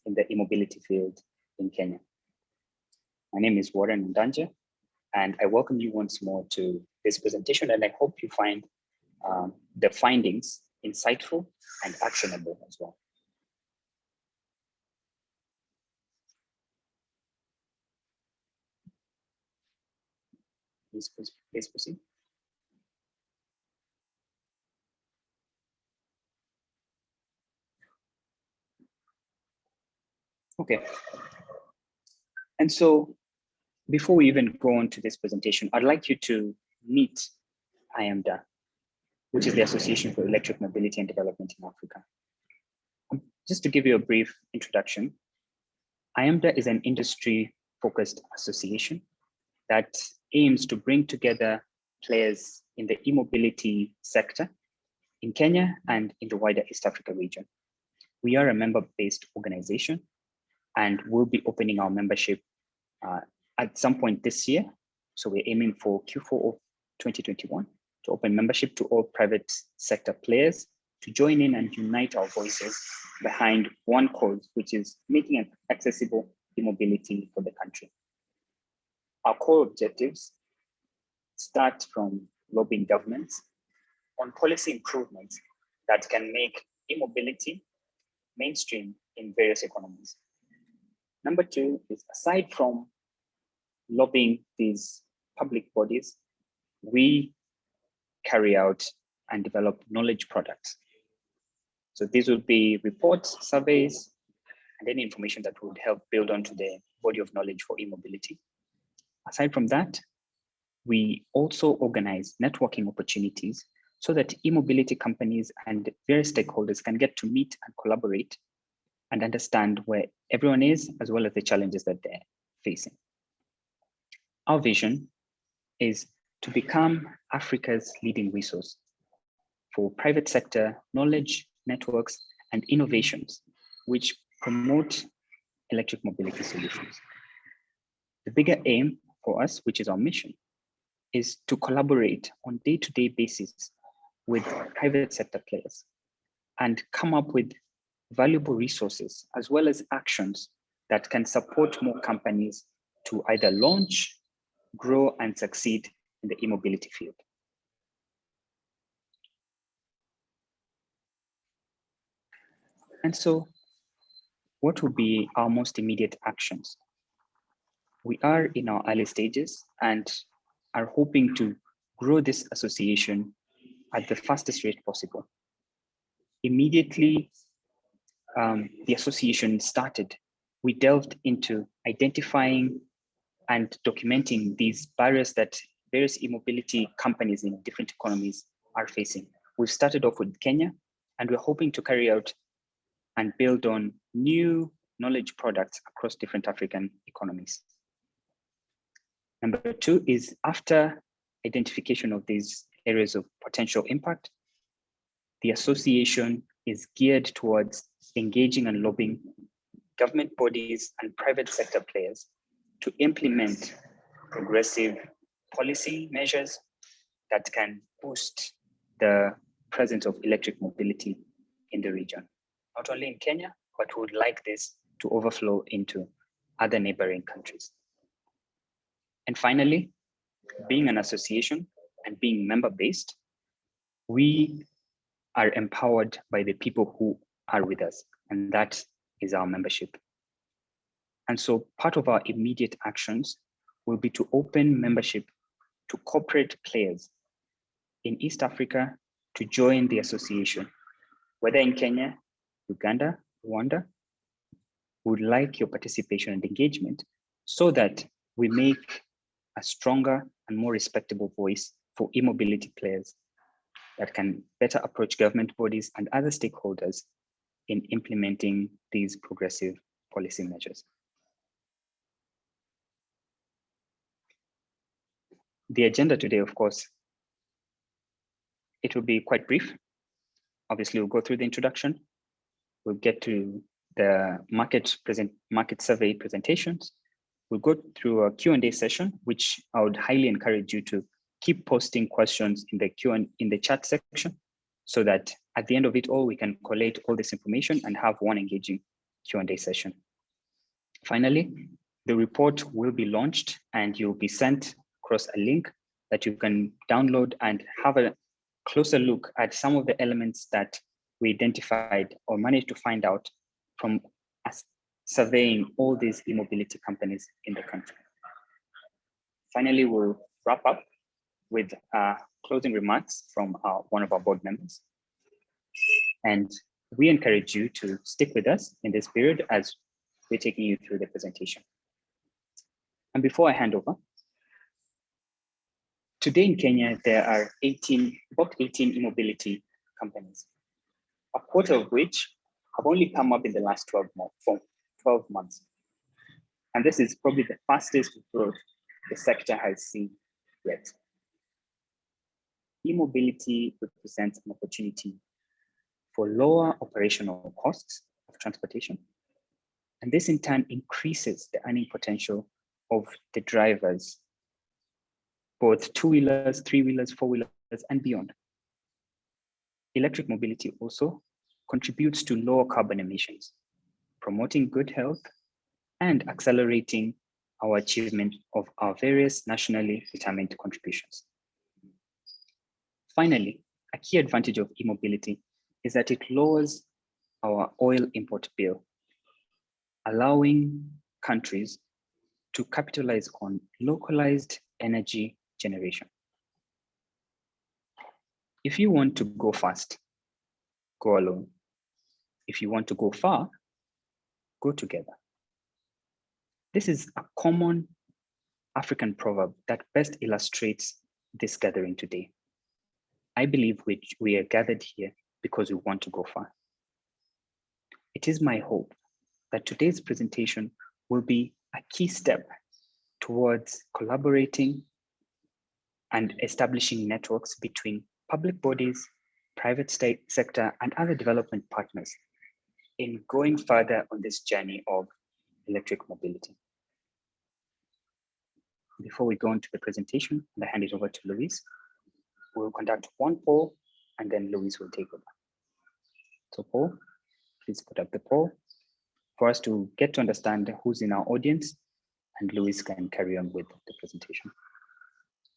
in the e-mobility field in Kenya. My name is Warren Ndanje, and I welcome you once more to this presentation, and I hope you find the findings insightful and actionable as well. Please proceed. Okay. And so before we even go on to this presentation, I'd like you to meet AEMDA, which is the Association for Electric Mobility and Development in Africa. Just to give you a brief introduction, AEMDA is an industry-focused association that aims to bring together players in the e-mobility sector in Kenya and in the wider East Africa region. We are a member-based organization, and we'll be opening our membership at some point this year. So we're aiming for Q4 of 2021 to open membership to all private sector players to join in and unite our voices behind one cause, which is making accessible e-mobility for the country. Our core objectives start from lobbying governments on policy improvements that can make e-mobility mainstream in various economies. Number two is, aside from lobbying these public bodies, we carry out and develop knowledge products. So these would be reports, surveys, and any information that would help build onto the body of knowledge for e-mobility. Aside from that, we also organize networking opportunities so that e-mobility companies and various stakeholders can get to meet and collaborate and understand where everyone is, as well as the challenges that they're facing. Our vision is to become Africa's leading resource for private sector knowledge, networks, and innovations, which promote electric mobility solutions. The bigger aim for us, which is our mission, is to collaborate on day-to-day basis with private sector players and come up with valuable resources as well as actions that can support more companies to either launch, grow, and succeed in the e-mobility field. And so what would be our most immediate actions? We are in our early stages and are hoping to grow this association at the fastest rate possible. Immediately, the association started, we delved into identifying and documenting these barriers that various e-mobility companies in different economies are facing. We've started off with Kenya, and we're hoping to carry out and build on new knowledge products across different African economies. Number two is, after identification of these areas of potential impact, the association is geared towards engaging and lobbying government bodies and private sector players to implement progressive policy measures that can boost the presence of electric mobility in the region, not only in Kenya, but we would like this to overflow into other neighboring countries. And finally, being an association and being member-based, we are empowered by the people who are with us, and that is our membership. And so part of our immediate actions will be to open membership to corporate players in East Africa to join the association, whether in Kenya, Uganda, Rwanda. We would like your participation and engagement so that we make a stronger and more respectable voice for e-mobility players that can better approach government bodies and other stakeholders in implementing these progressive policy measures. The agenda today, of course, it will be quite brief. Obviously, we'll go through the introduction. We'll get to the market survey presentations. We'll go through a Q&A session, which I would highly encourage you to keep posting questions in the chat section, so that at the end of it all, we can collate all this information and have one engaging Q&A session. Finally, the report will be launched and you'll be sent across a link that you can download and have a closer look at some of the elements that we identified or managed to find out from us surveying all these e-mobility companies in the country. Finally, we'll wrap up with closing remarks from one of our board members. And we encourage you to stick with us in this period as we're taking you through the presentation. And before I hand over, today in Kenya, there are about 18 e-mobility companies, a quarter of which have only come up in the last 12 months. And this is probably the fastest growth the sector has seen yet. E-mobility represents an opportunity for lower operational costs of transportation. And this in turn increases the earning potential of the drivers, both two-wheelers, three-wheelers, four-wheelers, and beyond. Electric mobility also contributes to lower carbon emissions, promoting good health and accelerating our achievement of our various nationally determined contributions. Finally, a key advantage of e-mobility is that it lowers our oil import bill, allowing countries to capitalize on localized energy generation. If you want to go fast, go alone. If you want to go far, go together. This is a common African proverb that best illustrates this gathering today. I believe we are gathered here because we want to go far. It is my hope that today's presentation will be a key step towards collaborating and establishing networks between public bodies, private sector, and other development partners in going further on this journey of electric mobility. Before we go into the presentation, I hand it over to Luis. We'll conduct one poll and then Luis will take over. So Paul, please put up the poll for us to get to understand who's in our audience, and Luis can carry on with the presentation.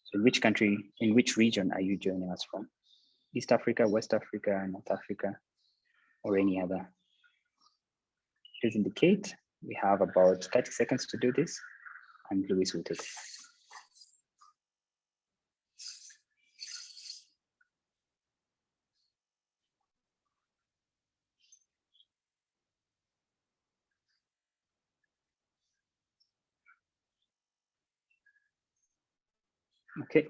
So in which country, in which region are you joining us from? East Africa, West Africa, North Africa, or any other? Please indicate. We have about 30 seconds to do this, and Luis will take it. Okay.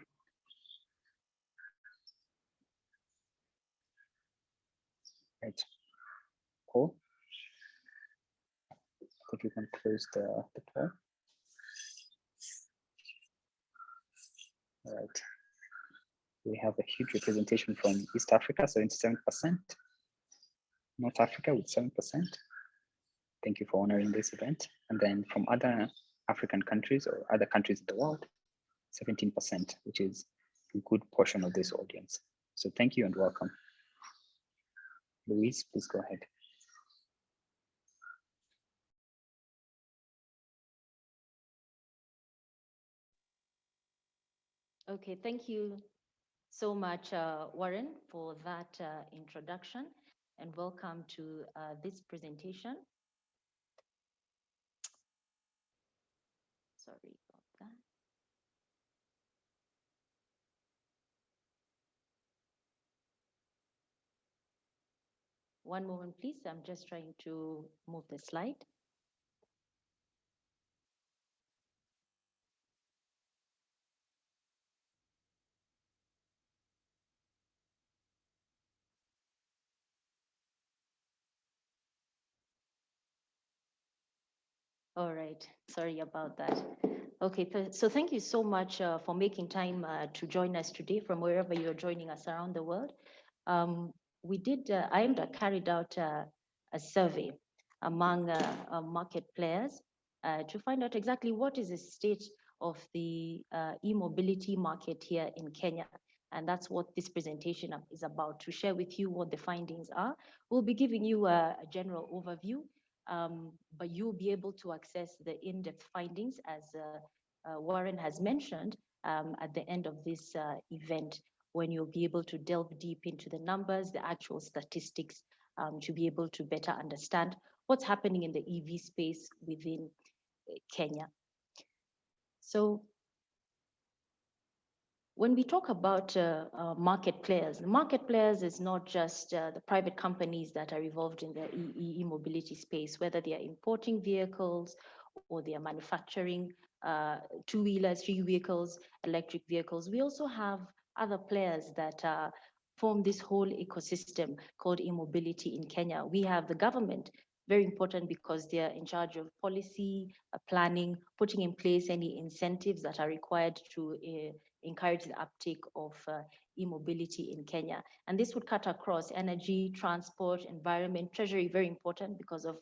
Right. Cool. I think you can close the poll. All right. We have a huge representation from East Africa, 77%. North Africa with 7%. Thank you for honoring this event. And then from other African countries or other countries in the world, 17%, which is a good portion of this audience. So thank you and welcome. Luis, please go ahead. Okay, thank you so much, Warren, for that introduction, and welcome to this presentation. Sorry about that. One moment, please. I'm just trying to move the slide. All right, sorry about that. Okay, so thank you so much for making time to join us today from wherever you're joining us around the world. AEMDA carried out a survey among market players to find out exactly what is the state of the e-mobility market here in Kenya. And that's what this presentation is about, to share with you what the findings are. We'll be giving you a general overview, but you'll be able to access the in-depth findings, as Warren has mentioned, at the end of this event, when you'll be able to delve deep into the numbers, the actual statistics, to be able to better understand what's happening in the EV space within Kenya. So when we talk about market players, the market players is not just the private companies that are involved in the e-mobility space, whether they are importing vehicles or they are manufacturing two-wheelers, three vehicles, electric vehicles. We also have other players that form this whole ecosystem called e-mobility in Kenya. We have the government, very important because they are in charge of policy, planning, putting in place any incentives that are required to encourage the uptake of e-mobility in Kenya. And this would cut across energy, transport, environment, treasury, very important because of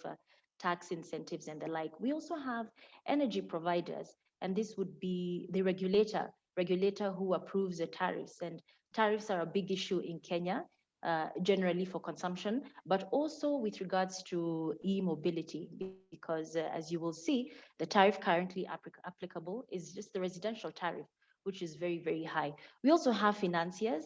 tax incentives and the like. We also have energy providers, and this would be the regulator who approves the tariffs. And tariffs are a big issue in Kenya, generally for consumption, but also with regards to e-mobility, because as you will see, the tariff currently applicable is just the residential tariff, which is very, very high. We also have financiers.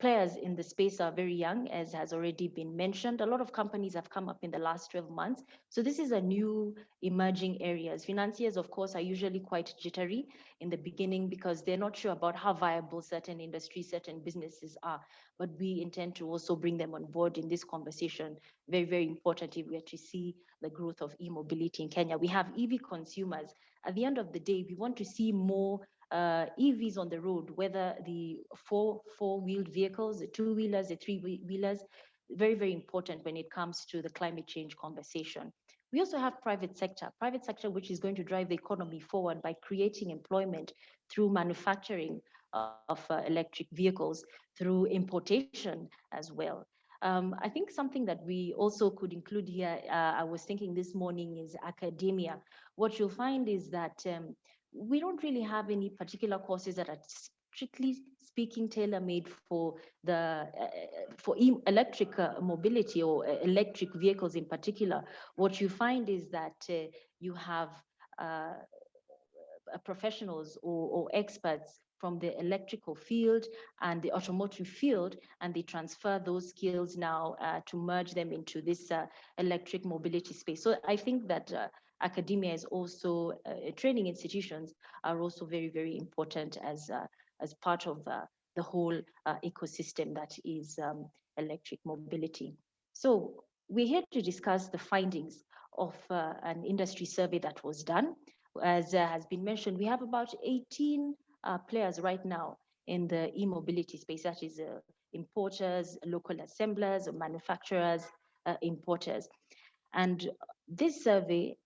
Players in the space are very young, as has already been mentioned. A lot of companies have come up in the last 12 months. So this is a new emerging areas. Financiers, of course, are usually quite jittery in the beginning because they're not sure about how viable certain industries, certain businesses are. But we intend to also bring them on board in this conversation. Very, very important if we are to see the growth of e-mobility in Kenya. We have EV consumers. At the end of the day, we want to see more EVs on the road, whether the four-wheeled vehicles, the two-wheelers, the three-wheelers, very, very important when it comes to the climate change conversation. We also have private sector, which is going to drive the economy forward by creating employment through manufacturing of electric vehicles, through importation as well. I think something that we also could include here, I was thinking this morning, is academia. What you'll find is that we don't really have any particular courses that are strictly speaking tailor-made for the electric mobility or electric vehicles in particular. What you find is that you have professionals or experts from the electrical field and the automotive field, and they transfer those skills now to merge them into this electric mobility space. So I think that academia is also, training institutions are also very, very important as part of the whole ecosystem that is electric mobility. So we're here to discuss the findings of an industry survey that was done. As has been mentioned, we have about 18 players right now in the e-mobility space, that is importers, local assemblers, manufacturers, importers. And this survey,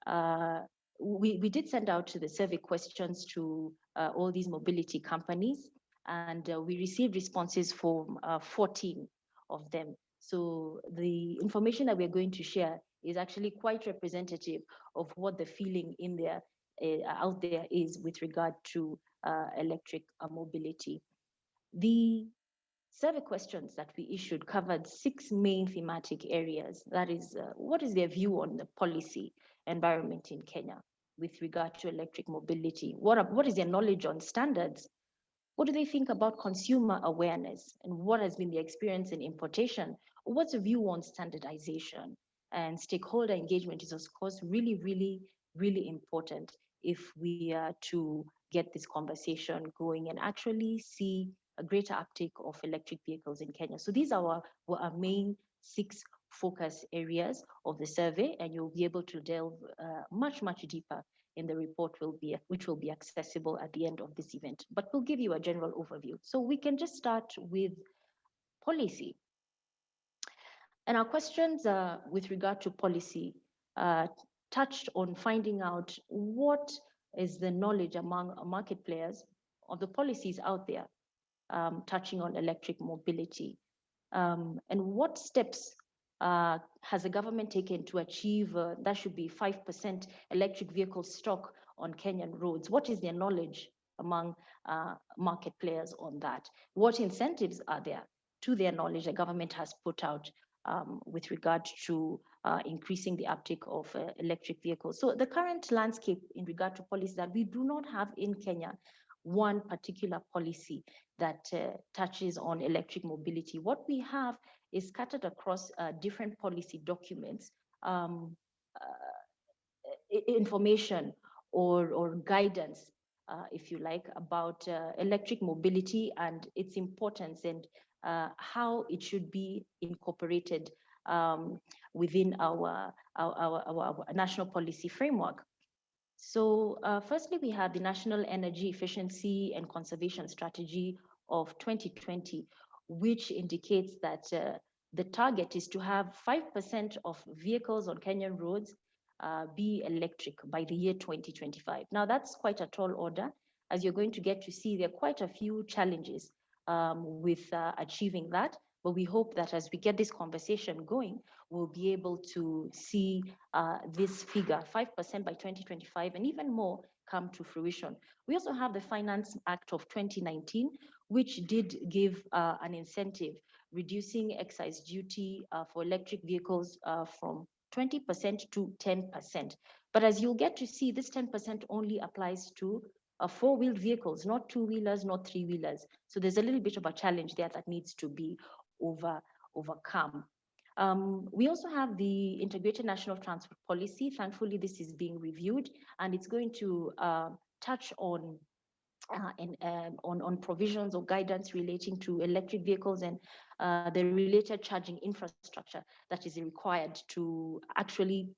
we did send out to the survey questions to all these mobility companies, and we received responses from 14 of them. So the information that we're going to share is actually quite representative of what the feeling in there out there is with regard to electric mobility. The survey questions that we issued covered 6 main thematic areas. That is, what is their view on the policy environment in Kenya with regard to electric mobility? What is their knowledge on standards? What do they think about consumer awareness? And what has been the experience in importation? What's the view on standardization? And stakeholder engagement is, of course, really, really, really important if we are to get this conversation going and actually see a greater uptake of electric vehicles in Kenya. So these are our main 6 focus areas of the survey, and you'll be able to delve much, much deeper in the report, which will be accessible at the end of this event. But we'll give you a general overview. So we can just start with policy. And our questions with regard to policy touched on finding out what is the knowledge among market players of the policies out there touching on electric mobility, and what steps has the government taken to achieve that should be 5% electric vehicle stock on Kenyan roads? What is their knowledge among market players on that? What incentives are there to their knowledge the government has put out with regard to increasing the uptake of electric vehicles. So the current landscape in regard to policy that we do not have in Kenya one particular policy that touches on electric mobility. What we have is scattered across different policy documents, information or guidance, if you like, about electric mobility and its importance and how it should be incorporated within our national policy framework. So firstly, we have the National Energy Efficiency and Conservation Strategy of 2020, which indicates that the target is to have 5% of vehicles on Kenyan roads be electric by the year 2025. Now, that's quite a tall order. As you're going to get to see, there are quite a few challenges with achieving that. But we hope that as we get this conversation going, we'll be able to see this figure, 5% by 2025, and even more come to fruition. We also have the Finance Act of 2019, which did give an incentive, reducing excise duty for electric vehicles from 20% to 10%. But as you'll get to see, this 10% only applies to four-wheeled vehicles, not two-wheelers, not three-wheelers. So there's a little bit of a challenge there that needs to be overcome. We also have the Integrated National Transport Policy. Thankfully, this is being reviewed, and it's going to touch on provisions or guidance relating to electric vehicles and the related charging infrastructure that is required to actually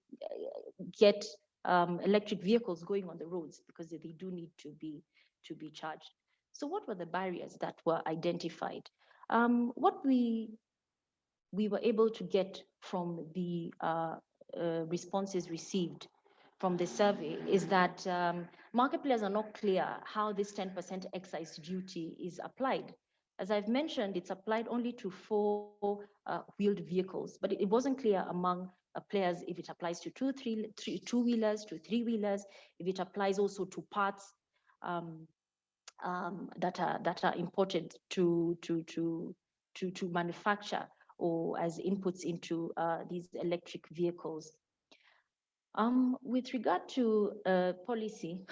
get electric vehicles going on the roads, because they do need to be charged. So what were the barriers that were identified? What we were able to get from the responses received from the survey is that market players are not clear how this 10% excise duty is applied. As I've mentioned, it's applied only to four-wheeled vehicles, but it wasn't clear among players if it applies to two-wheelers, to three-wheelers, if it applies also to parts that are imported to manufacture or as inputs into these electric vehicles. With regard to policy,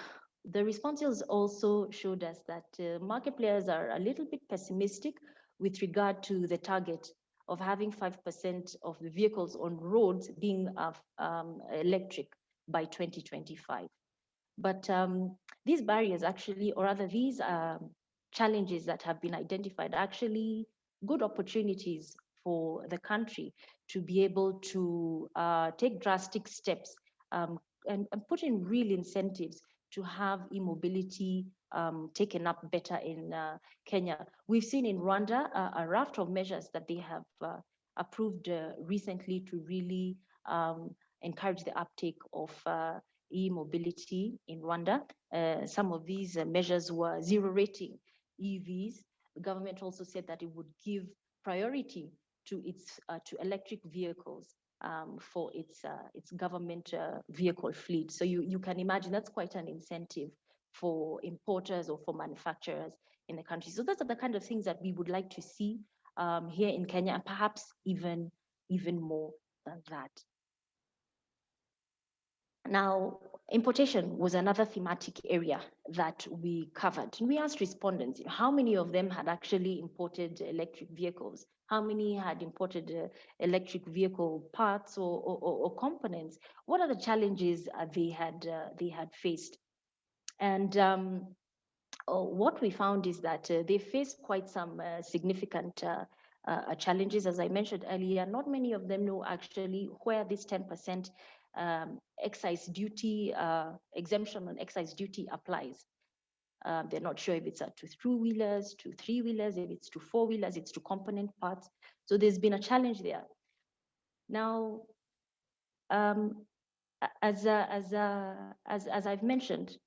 the responses also showed us that market players are a little bit pessimistic with regard to the target of having 5% of the vehicles on roads being electric by 2025. But these barriers actually, or rather these challenges that have been identified, are actually good opportunities for the country to be able to take drastic steps and put in real incentives to have e-mobility taken up better in Kenya. We've seen in Rwanda a raft of measures that they have approved recently to really encourage the uptake of e-mobility in Rwanda. Some of these measures were zero rating EVs. The government also said that it would give priority to electric vehicles for its government vehicle fleet. So you can imagine that's quite an incentive for importers or for manufacturers in the country. So those are the kind of things that we would like to see here in Kenya, and perhaps even more than that. Now, importation was another thematic area that we covered. And we asked respondents, how many of them had actually imported electric vehicles? How many had imported electric vehicle parts or components? What are the challenges they had faced? And what we found is that they faced quite some significant challenges. As I mentioned earlier, not many of them know actually where this 10% excise duty, exemption on excise duty applies. They're not sure if it's to two-wheelers, to three-wheelers, if it's to four-wheelers, it's to component parts. So there's been a challenge there. Now, as I've mentioned,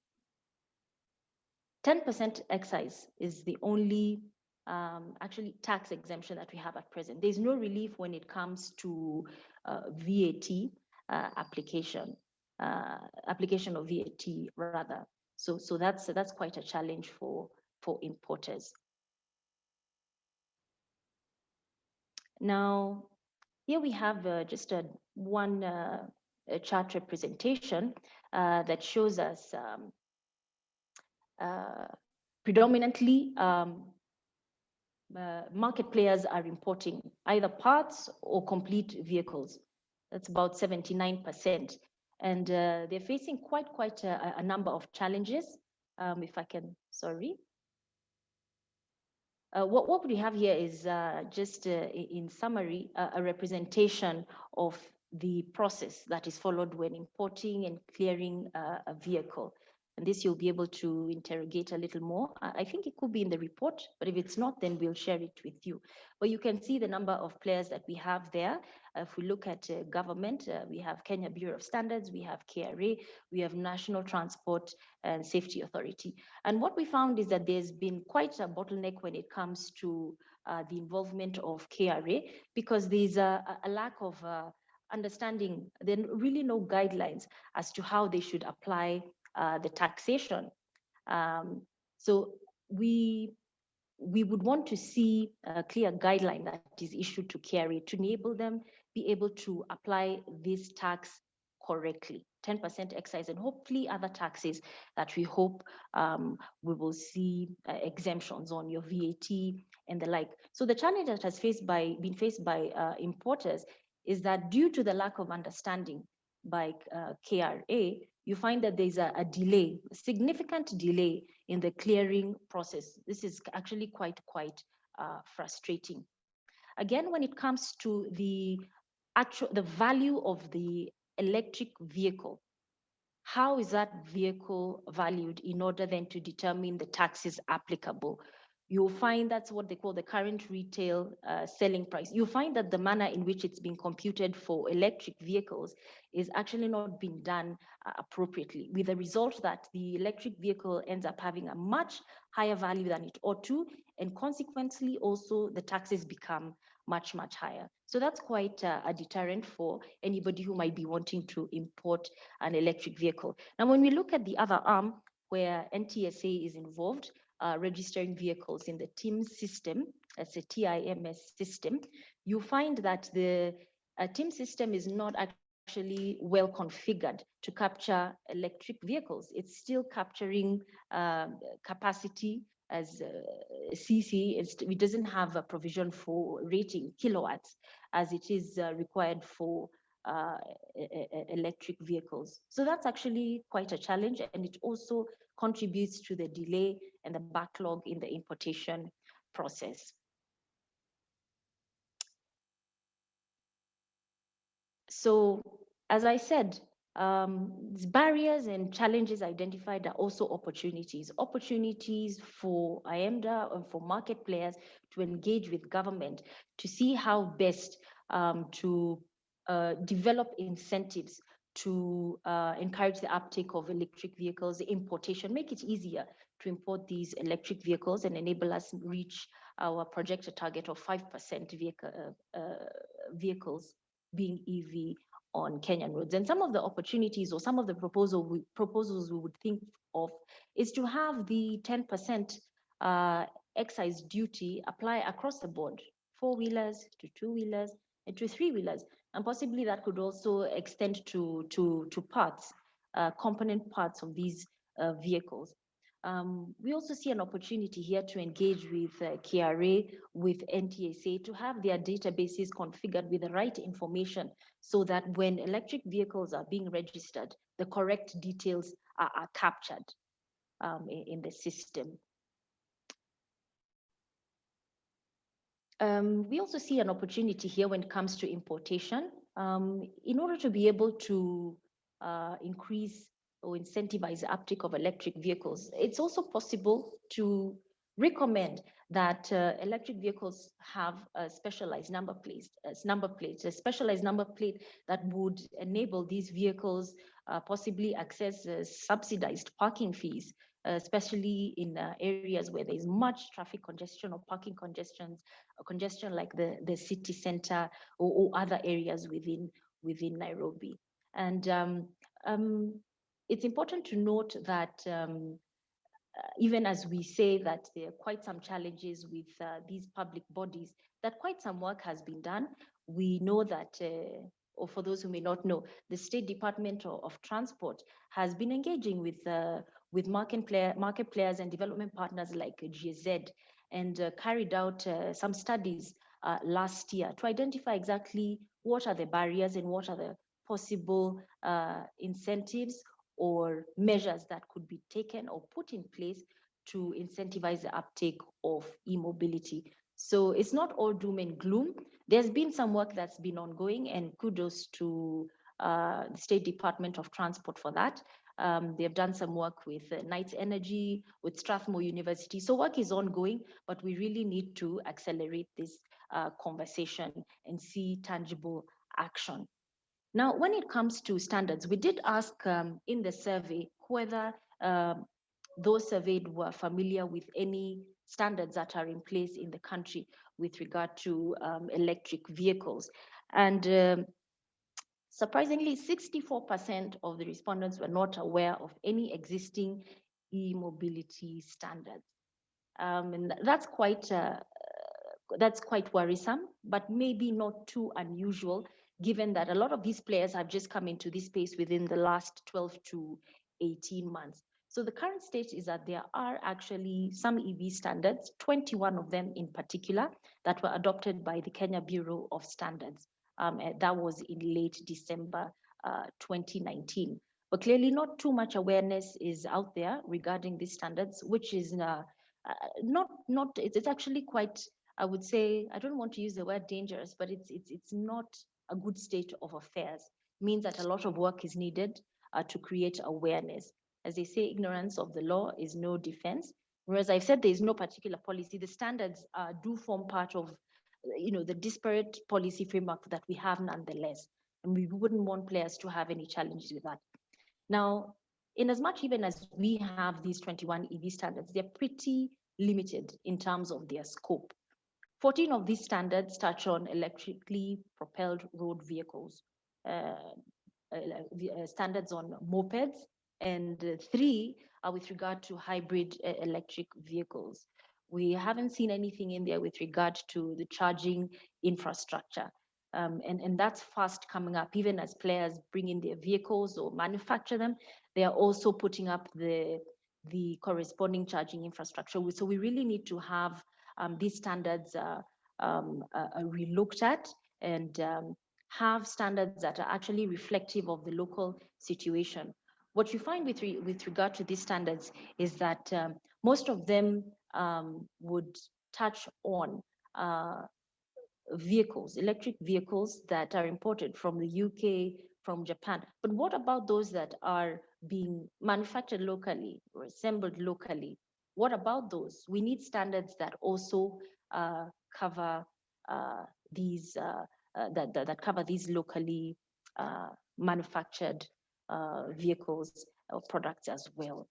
10% excise is the only actually tax exemption that we have at present. There's no relief when it comes to VAT application of VAT rather. So that's quite a challenge for importers. Now, here we have just a one chart representation that shows us predominantly market players are importing either parts or complete vehicles. That's about 79%. And they're facing quite a number of challenges. If I can, sorry. What we have here is just in summary, a representation of the process that is followed when importing and clearing a vehicle. And this you'll be able to interrogate a little more. I think it could be in the report, but if it's not, then we'll share it with you. But you can see the number of players that we have there. If we look at government, we have Kenya Bureau of Standards, we have KRA, we have National Transport and Safety Authority. And what we found is that there's been quite a bottleneck when it comes to the involvement of KRA, because there's a lack of understanding. There are really no guidelines as to how they should apply the taxation. So we would want to see a clear guideline that is issued to KRA to enable them be able to apply this tax correctly, 10% excise, and hopefully other taxes that we hope we will see exemptions on, your VAT and the like. So the challenge that has been faced by importers is that due to the lack of understanding by KRA, you find that there's a delay, a significant delay in the clearing process. This is actually quite frustrating. Again, when it comes to the value of the electric vehicle, how is that vehicle valued in order then to determine the taxes applicable? You'll find that's what they call the current retail selling price. You'll find that the manner in which it's being computed for electric vehicles is actually not being done appropriately, with the result that the electric vehicle ends up having a much higher value than it ought to, and consequently also the taxes become much higher. So that's quite a deterrent for anybody who might be wanting to import an electric vehicle. Now, when we look at the other arm where NTSA is involved, registering vehicles in the TIMS system, that's a TIMS system, you find that the TIMS system is not actually well configured to capture electric vehicles. It's still capturing capacity as CC. It doesn't have a provision for rating kilowatts as it is required for electric vehicles. So that's actually quite a challenge, and it also contributes to the delay and the backlog in the importation process. So, as I said, barriers and challenges identified are also opportunities for AEMDA and for market players to engage with government to see how best to develop incentives to encourage the uptake of electric vehicles, the importation, make it easier to import these electric vehicles and enable us reach our projected target of 5% vehicles being EV on Kenyan roads. And some of the opportunities or some of the proposals we would think of is to have the 10% excise duty apply across the board, four-wheelers to two-wheelers and to three-wheelers. And possibly that could also extend to parts, component parts of these vehicles. We also see an opportunity here to engage with KRA, with NTSA, to have their databases configured with the right information so that when electric vehicles are being registered, the correct details are captured in the system. We also see an opportunity here when it comes to importation. In order to be able to increase or incentivize the uptake of electric vehicles, it's also possible to recommend that electric vehicles have a specialized number plates, a specialized number plate that would enable these vehicles possibly access subsidized parking fees, especially in areas where there's much traffic congestion or parking congestion like the city center or other areas within Nairobi. And it's important to note that even as we say that there are quite some challenges with these public bodies, that quite some work has been done. We know that or for those who may not know, the State Department of Transport has been engaging with market players and development partners like GZ, and carried out some studies last year to identify exactly what are the barriers and what are the possible incentives or measures that could be taken or put in place to incentivize the uptake of e-mobility. So it's not all doom and gloom. There's been some work that's been ongoing, and kudos to the State Department of Transport for that. They've done some work with Knight Energy, with Strathmore University. So work is ongoing, but we really need to accelerate this conversation and see tangible action. Now, when it comes to standards, we did ask in the survey whether those surveyed were familiar with any standards that are in place in the country with regard to electric vehicles. And surprisingly, 64% of the respondents were not aware of any existing e-mobility standards. And that's quite worrisome, but maybe not too unusual, given that a lot of these players have just come into this space within the last 12 to 18 months. So the current state is that there are actually some EV standards, 21 of them in particular, that were adopted by the Kenya Bureau of Standards. That was in late December 2019. But clearly not too much awareness is out there regarding these standards, which is it's actually quite, I would say, I don't want to use the word dangerous, but it's not a good state of affairs. It means that a lot of work is needed to create awareness. As they say, ignorance of the law is no defense. Whereas I've said there is no particular policy, the standards do form part of, the disparate policy framework that we have nonetheless. And we wouldn't want players to have any challenges with that. Now, in as much even as we have these 21 EV standards, they're pretty limited in terms of their scope. 14 of these standards touch on electrically propelled road vehicles, standards on mopeds, and three are with regard to hybrid electric vehicles. We haven't seen anything in there with regard to the charging infrastructure. And that's fast coming up. Even as players bring in their vehicles or manufacture them, they are also putting up the corresponding charging infrastructure. So we really need to have these standards relooked at, and have standards that are actually reflective of the local situation. What you find with regard to these standards is that most of them would touch on vehicles, electric vehicles that are imported from the UK, from Japan. But what about those that are being manufactured locally or assembled locally? What about those? We need standards that also cover these that cover these locally manufactured vehicles or products as well.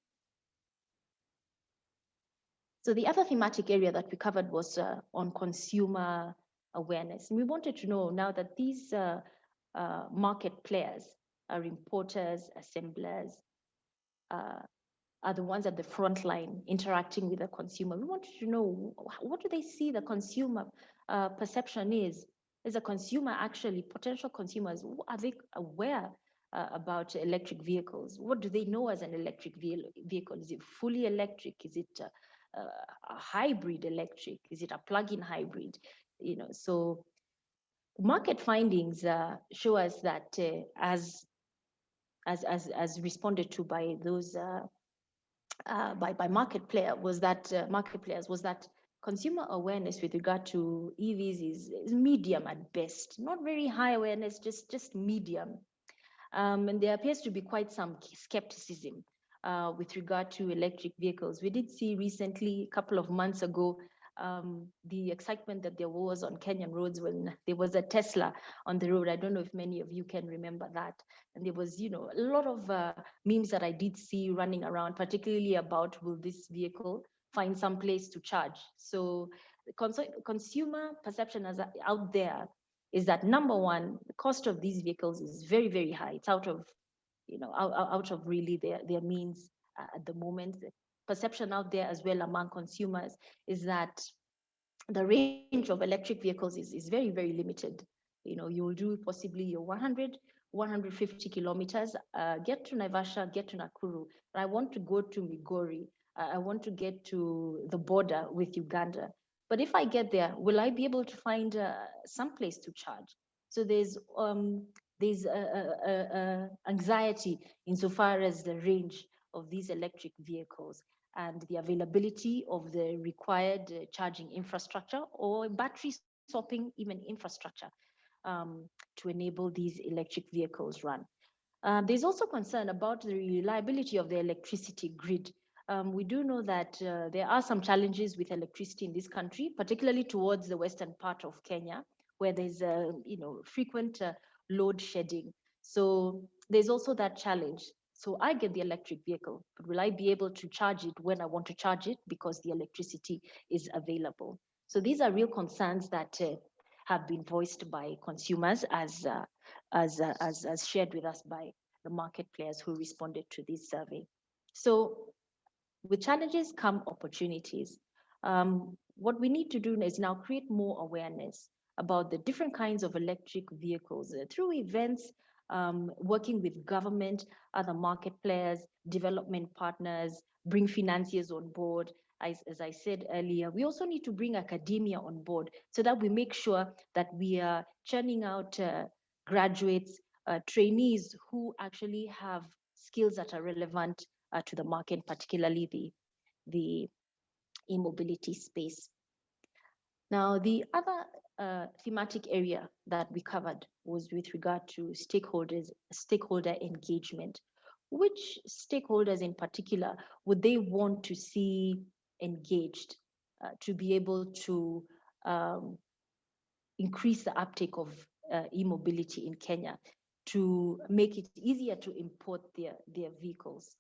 So the other thematic area that we covered was on consumer awareness. And we wanted to know now that these market players are importers, assemblers, are the ones at the front line interacting with the consumer. We wanted to know, what do they see the consumer perception is? Is a consumer actually, potential consumers, are they aware about electric vehicles? What do they know as an electric vehicle? Is it fully electric? Is it a hybrid electric? Is it a plug-in hybrid? So market findings show us that as responded to by those by market players was that consumer awareness with regard to EVs is medium at best, not very high awareness, just medium. And there appears to be quite some skepticism with regard to electric vehicles. We did see recently, a couple of months ago, the excitement that there was on Kenyan roads when there was a Tesla on the road. I don't know if many of you can remember that. And there was, a lot of memes that I did see running around, particularly about, will this vehicle find some place to charge? So consumer perception out there is that, number one, the cost of these vehicles is very, very high. It's out of, out of really their means at the moment. The perception out there as well among consumers is that the range of electric vehicles is very, very limited. you'll do possibly your 100, 150 kilometers, get to Naivasha, get to Nakuru. I want to go to Migori. I want to get to the border with Uganda. But if I get there, will I be able to find some place to charge? So there's anxiety insofar as the range of these electric vehicles and the availability of the required charging infrastructure or battery swapping, even infrastructure, to enable these electric vehicles run. There's also concern about the reliability of the electricity grid. We do know that there are some challenges with electricity in this country, particularly towards the western part of Kenya, where there's frequent load shedding. So there's also that challenge. So I get the electric vehicle, but will I be able to charge it when I want to charge it because the electricity is available? So these are real concerns that have been voiced by consumers as shared with us by the market players who responded to this survey. So with challenges come opportunities. What we need to do is now create more awareness about the different kinds of electric vehicles through events, working with government, other market players, development partners, bring financiers on board. As I said earlier, we also need to bring academia on board so that we make sure that we are churning out graduates, trainees who actually have skills that are relevant to the market, particularly the e-mobility space. Now, the other thematic area that we covered was with regard to stakeholder engagement. Which stakeholders in particular would they want to see engaged to be able to increase the uptake of e-mobility in Kenya, to make it easier to import their vehicles,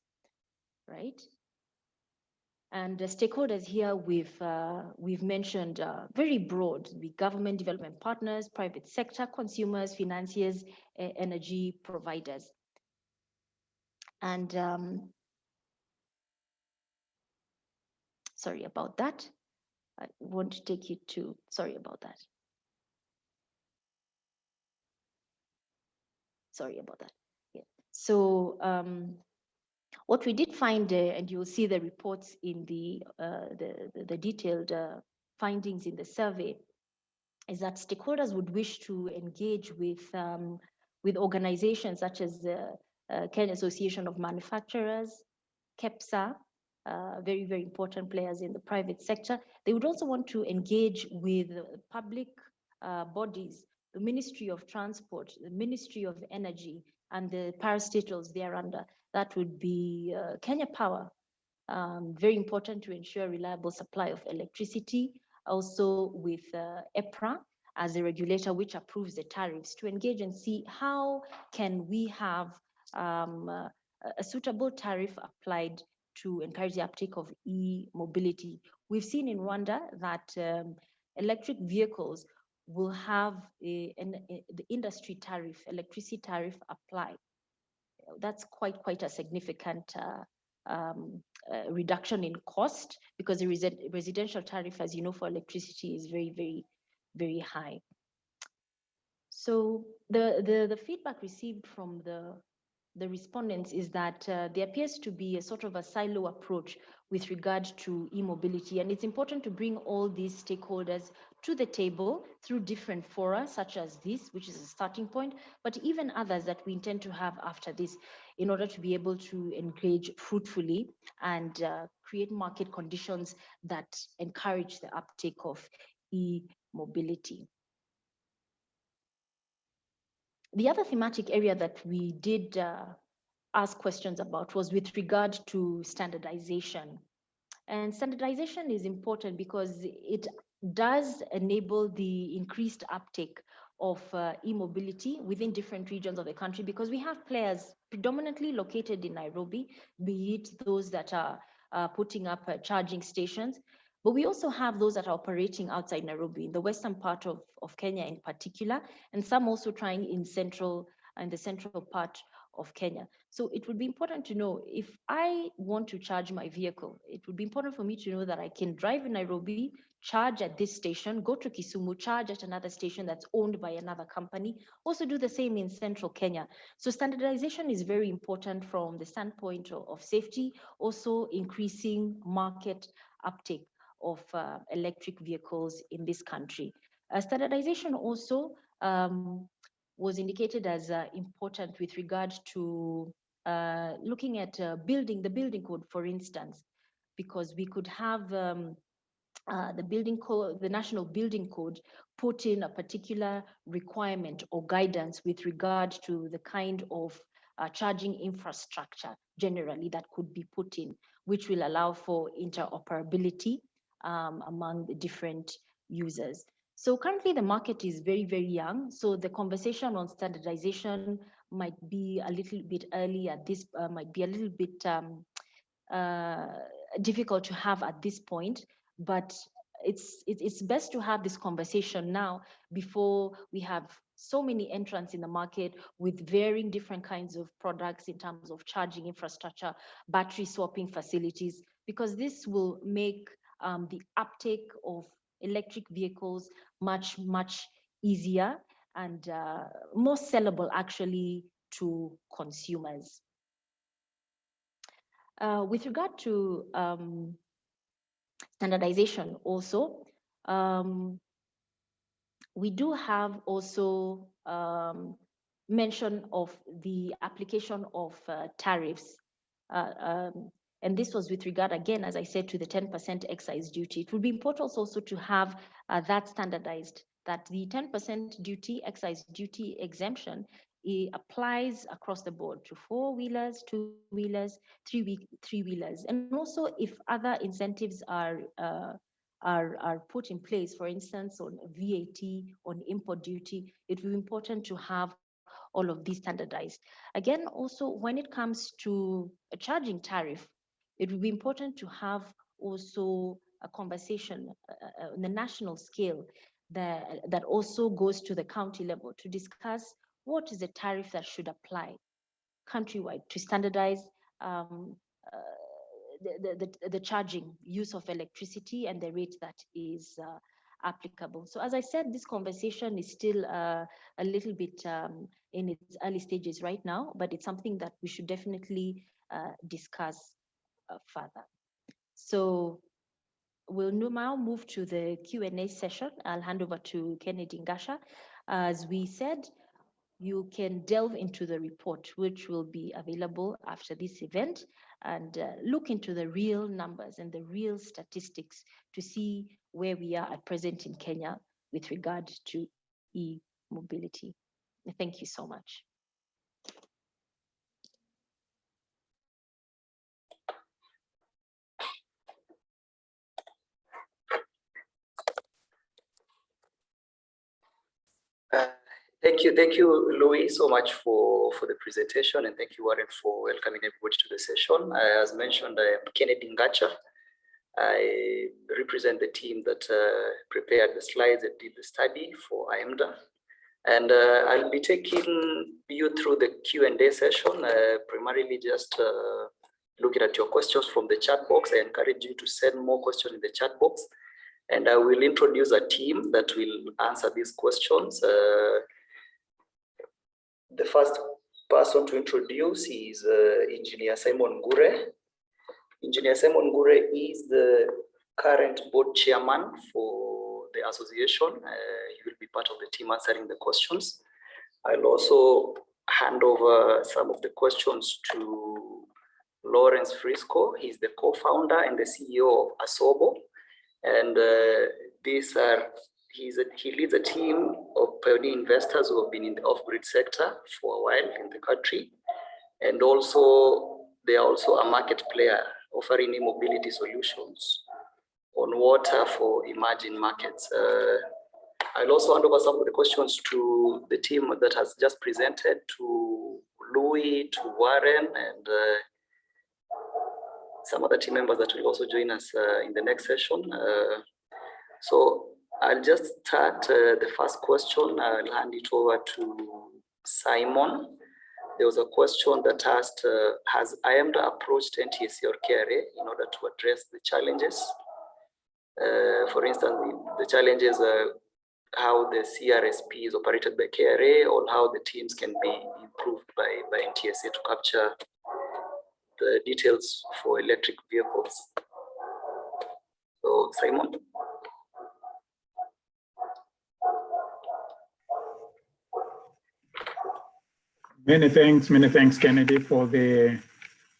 right? And the stakeholders here we've mentioned very broad: the government, development partners, private sector, consumers, financiers, energy providers. And sorry about that. I want to take you to, sorry about that. Sorry about that. Yeah. So what we did find, and you'll see the reports in the detailed findings in the survey, is that stakeholders would wish to engage with organizations such as the Kenya Association of Manufacturers, KEPSA, very, very important players in the private sector. They would also want to engage with public bodies, the Ministry of Transport, the Ministry of Energy, and the parastatals thereunder. That would be Kenya Power, very important to ensure reliable supply of electricity. Also with EPRA as a regulator which approves the tariffs, to engage and see how can we have a suitable tariff applied to encourage the uptake of e-mobility. We've seen in Rwanda that electric vehicles will have the industry tariff, electricity tariff applied. That's quite a significant reduction in cost, because the residential tariff, as you know, for electricity is very, very, very high. So the feedback received from the respondents is that there appears to be a sort of a silo approach with regard to e-mobility, and it's important to bring all these stakeholders to the table through different fora such as this, which is a starting point, but even others that we intend to have after this, in order to be able to engage fruitfully and create market conditions that encourage the uptake of e-mobility. The other thematic area that we did ask questions about was with regard to standardization. And standardization is important because it does enable the increased uptake of e-mobility within different regions of the country, because we have players predominantly located in Nairobi, be it those that are putting up charging stations, but we also have those that are operating outside Nairobi, in the western part of Kenya in particular, and some also trying in the central part of Kenya. So it would be important to know, if I want to charge my vehicle, it would be important for me to know that I can drive in Nairobi, charge at this station, go to Kisumu, charge at another station that's owned by another company, also do the same in central Kenya. So standardization is very important from the standpoint of safety, also increasing market uptake of electric vehicles in this country. Standardization also was indicated as important with regard to looking at the building code, for instance, because we could have the building code, the national building code, put in a particular requirement or guidance with regard to the kind of charging infrastructure generally that could be put in, which will allow for interoperability among the different users. So currently the market is very, very young. So the conversation on standardization might be a little bit early at this, might be a little bit difficult to have at this point, but it's best to have this conversation now before we have so many entrants in the market with varying different kinds of products in terms of charging infrastructure, battery swapping facilities, because this will make the uptake of electric vehicles much, much easier and more sellable actually to consumers. With regard to standardization also, we do have also mention of the application of tariffs. And this was with regard, again, as I said, to the 10% excise duty. It would be important also to have that standardized, that the 10% duty, excise duty exemption, it applies across the board to four-wheelers, two-wheelers, three-wheelers. And also if other incentives are put in place, for instance, on VAT, on import duty, it will be important to have all of these standardized. Again, also when it comes to a charging tariff, it will be important to have also a conversation on the national scale that also goes to the county level to discuss what is the tariff that should apply countrywide to standardize the charging use of electricity and the rate that is applicable. So as I said, this conversation is still a little bit in its early stages right now, but it's something that we should definitely discuss further. So we'll now move to the Q&A session. I'll hand over to Kennedy Ngasha. As we said, you can delve into the report, which will be available after this event, and look into the real numbers and the real statistics to see where we are at present in Kenya with regard to e-mobility. Thank you so much. Thank you, Louis, so much for the presentation, and thank you, Warren, for welcoming everybody to the session. As mentioned, I am Kennedy Ngasha. I represent the team that prepared the slides and did the study for AEMDA. And I'll be taking you through the Q&A session, primarily just looking at your questions from the chat box. I encourage you to send more questions in the chat box. And I will introduce a team that will answer these questions. The first person to introduce is Engineer Simon Gure. Engineer Simon Gure is the current board chairman for the association. He will be part of the team answering the questions. I'll also hand over some of the questions to Lawrence Frisco. He's the co-founder and the CEO of Asobo. And he leads a team of pioneer investors who have been in the off-grid sector for a while in the country. And also, they are also a market player offering e-mobility solutions on water for emerging markets. I'll also hand over some of the questions to the team that has just presented, to Louis, to Warren, and some other team members that will also join us in the next session. So I'll just start the first question. I'll hand it over to Simon. There was a question that asked, has AEMDA approached NTSA or KRA in order to address the challenges? For instance, the challenges are how the CRSP is operated by KRA, or how the teams can be improved by NTSA to capture the details for electric vehicles. So, Simon. Many thanks, Kennedy, for the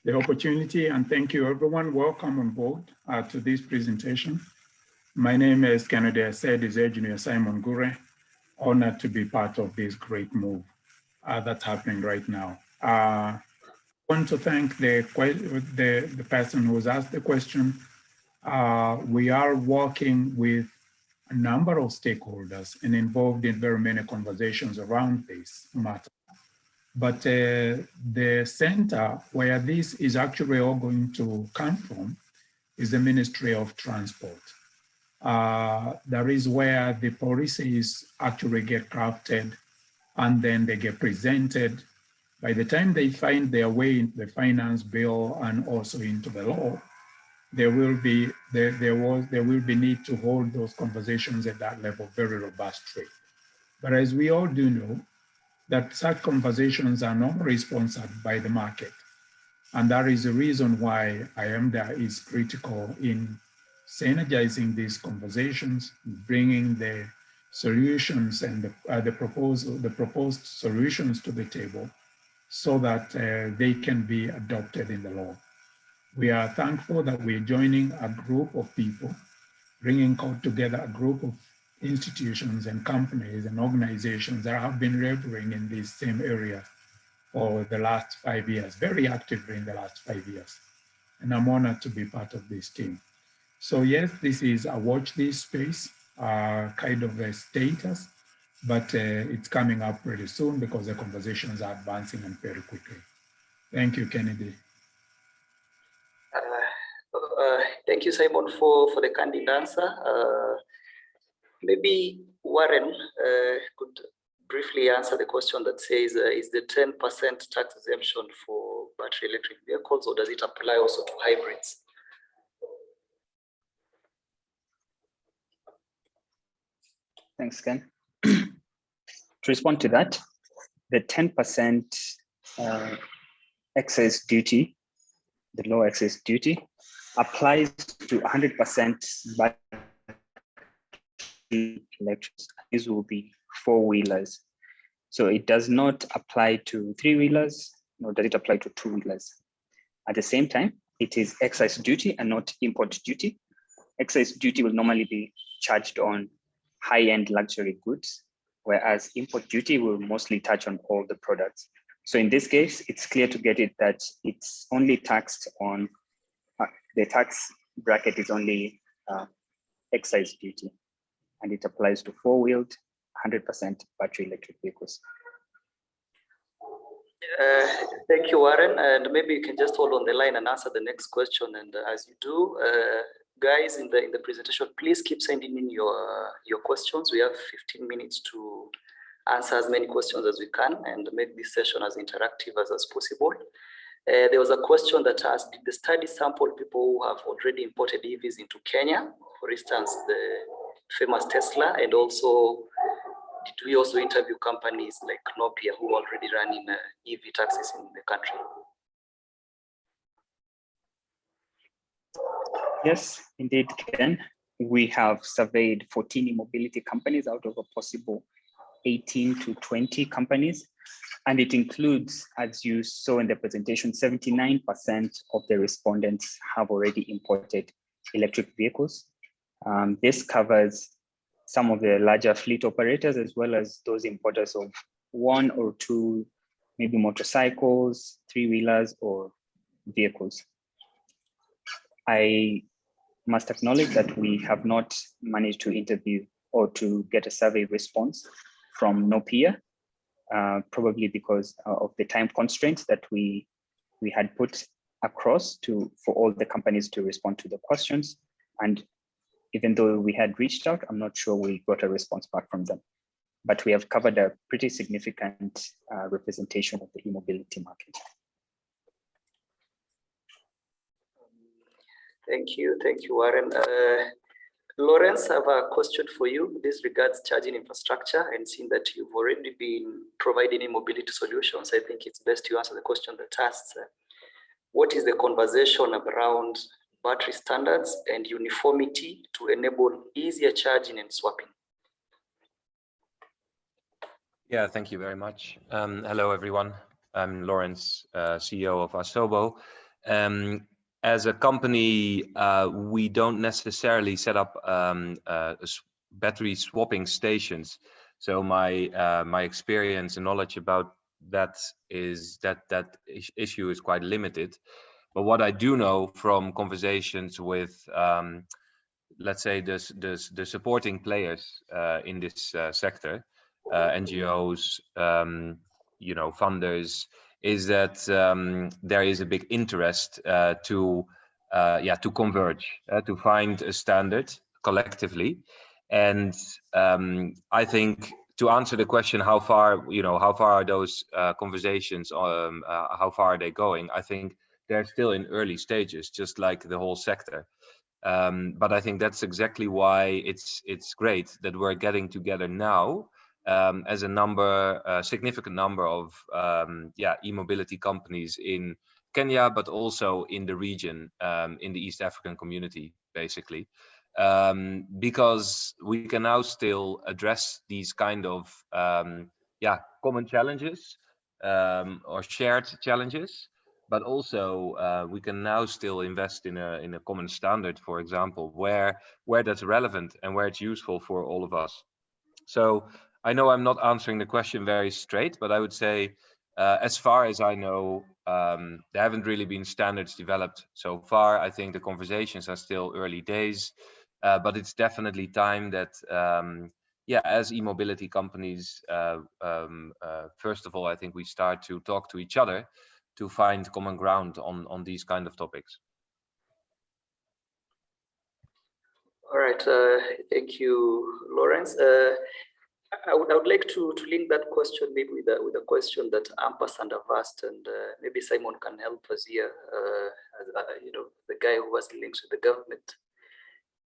opportunity, and thank you, everyone. Welcome on board to this presentation. My name is Kennedy, I said, is Engineer Simon Gure. Honored to be part of this great move that's happening right now. I want to thank the person who's asked the question. We are working with a number of stakeholders and involved in very many conversations around this matter. But the center where this is actually all going to come from is the Ministry of Transport. That is where the policies actually get crafted and then they get presented. By the time they find their way into the finance bill and also into the law, there will be need to hold those conversations at that level very robustly. But as we all do know, that such conversations are normally sponsored by the market. And that is the reason why AEMDA is critical in synergizing these conversations, bringing the solutions and the proposed solutions to the table so that they can be adopted in the law. We are thankful that we're joining a group of people, bringing together a group of institutions and companies and organizations that have been laboring in this same area for the last 5 years, very actively in the last 5 years. And I'm honored to be part of this team. So yes, this is a watch this space, kind of a status, but it's coming up pretty soon because the conversations are advancing and very quickly. Thank you, Kennedy. Thank you, Simon, for the candid answer. Maybe Warren could briefly answer the question that says, is the 10% tax exemption for battery electric vehicles, or does it apply also to hybrids? Thanks, Ken. To respond to that, the 10% excess duty, the low excess duty, applies to 100% battery electrics. These will be four-wheelers. So it does not apply to three-wheelers, nor does it apply to two-wheelers. At the same time, it is excise duty and not import duty. Excise duty will normally be charged on high-end luxury goods, whereas import duty will mostly touch on all the products. So in this case, it's clear to get it that it's only taxed on, the tax bracket is only excise duty, and it applies to four-wheeled 100% battery electric vehicles. Thank you, Warren. And maybe you can just hold on the line and answer the next question. And as you do, guys, in the presentation, please keep sending in your questions. We have 15 minutes to answer as many questions as we can and make this session as interactive as possible. There was a question that asked, did the study sample people who have already imported EVs into Kenya, for instance, the famous Tesla, and also did we also interview companies like Nopia who are already running EV taxis in the country? Yes, indeed, Ken. We have surveyed 14 e-mobility companies out of a possible 18 to 20 companies. And it includes, as you saw in the presentation, 79% of the respondents have already imported electric vehicles. This covers some of the larger fleet operators, as well as those importers of one or two, maybe motorcycles, three-wheelers, or vehicles. I must acknowledge that we have not managed to interview or to get a survey response from Nopia, probably because of the time constraints that we had put across for all the companies to respond to the questions. And even though we had reached out, I'm not sure we got a response back from them. but we have covered a pretty significant representation of the e-mobility market. Thank you, Warren. Lawrence, I have a question for you. This regards charging infrastructure, and seeing that you've already been providing e-mobility solutions, I think it's best to answer the question that asks, what is the conversation around battery standards and uniformity to enable easier charging and swapping? Yeah, thank you very much. Hello, everyone. I'm Lawrence, CEO of Asobo. As a company, we don't necessarily set up battery swapping stations. So my experience and knowledge about that is that issue is quite limited. But what I do know from conversations with, let's say, the supporting players in this sector, NGOs, funders, is that there is a big interest to converge, to find a standard collectively. And I think to answer the question, how far are those conversations, how far are they going? I think they're still in early stages, just like the whole sector. But I think that's exactly why it's great that we're getting together now as a significant number of e-mobility companies in Kenya, but also in the region, in the East African community, basically, because we can now still address these kind of common challenges or shared challenges, but also we can now still invest in a common standard, for example, where that's relevant and where it's useful for all of us. So I know I'm not answering the question very straight, but I would say, as far as I know, there haven't really been standards developed so far. I think the conversations are still early days, but it's definitely time that, as e-mobility companies, first of all, I think we start to talk to each other to find common ground on these kind of topics. All right, thank you, Lawrence. I would like to link that question maybe with a question that Ampersand have asked, and maybe Simon can help us here, as the guy who has links with the government.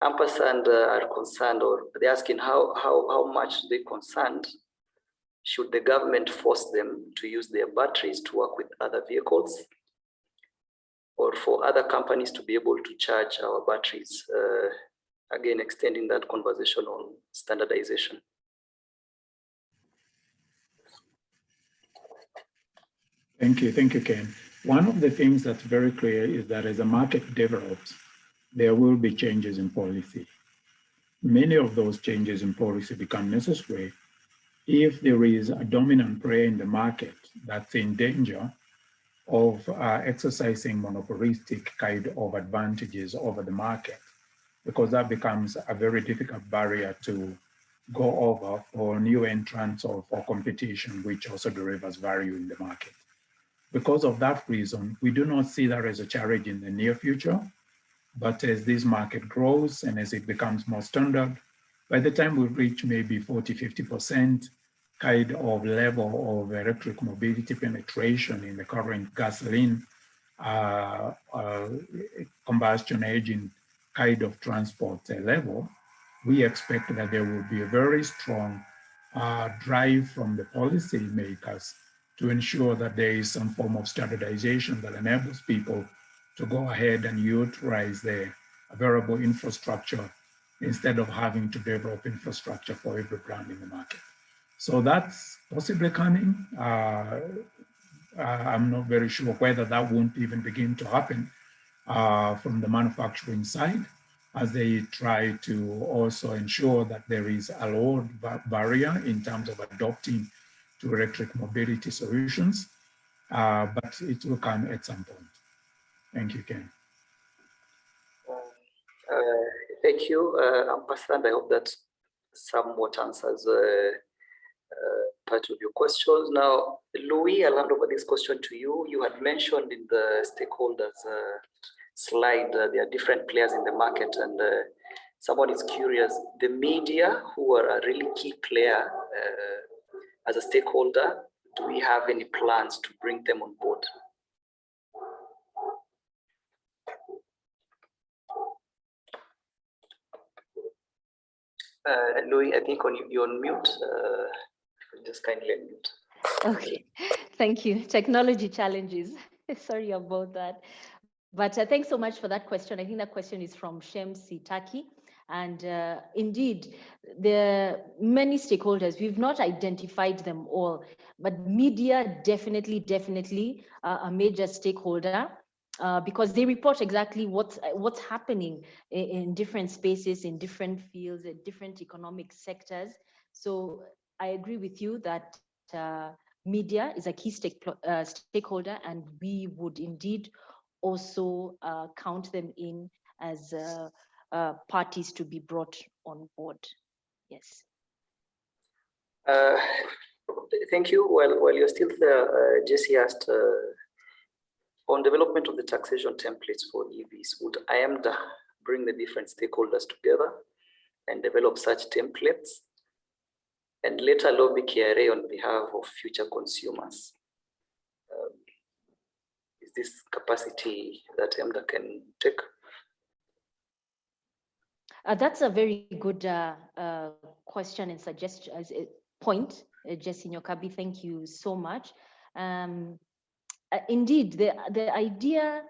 Ampersand are concerned, or they're asking how much they're concerned should the government force them to use their batteries to work with other vehicles, or for other companies to be able to charge our batteries? Again, extending that conversation on standardization. Thank you, Ken. One of the things that's very clear is that as the market develops, there will be changes in policy. Many of those changes in policy become necessary if there is a dominant player in the market that's in danger of exercising monopolistic kind of advantages over the market, because that becomes a very difficult barrier to go over for new entrants or for competition, which also delivers value in the market. Because of that reason, we do not see that as a challenge in the near future, but as this market grows and as it becomes more standard, by the time we reach maybe 40, 50% kind of level of electric mobility penetration in the current gasoline combustion engine kind of transport level, we expect that there will be a very strong drive from the policy makers to ensure that there is some form of standardization that enables people to go ahead and utilize the available infrastructure instead of having to develop infrastructure for every brand in the market. So that's possibly coming. I'm not very sure whether that won't even begin to happen from the manufacturing side, as they try to also ensure that there is a low barrier in terms of adopting to electric mobility solutions, but it will come at some point. Thank you, Ken. Thank you, Ampersand. I hope that somewhat answers part of your questions. Now, Louis, I'll hand over this question to you. You had mentioned in the stakeholders slide there are different players in the market, and someone is curious, the media, who are a really key player as a stakeholder, do we have any plans to bring them on board? Louis, I think you're on mute. Just kindly unmute. Okay, thank you. Technology challenges. Sorry about that. But thanks so much for that question. I think that question is from Shem Sitaki. And indeed, there are many stakeholders. We've not identified them all, but media definitely a major stakeholder because they report exactly what's happening in different spaces, in different fields, in different economic sectors. So I agree with you that media is a key stakeholder, and we would indeed also count them in as parties to be brought on board. Yes. Thank you. While you're still there, Jesse asked on development of the taxation templates for EVs, would AEMDA bring the different stakeholders together and develop such templates and later lobby KRA on behalf of future consumers? Is this capacity that AEMDA can take? That's a very good question and suggestion as a point, Jesse Nyokabi. Thank you so much. Indeed, the idea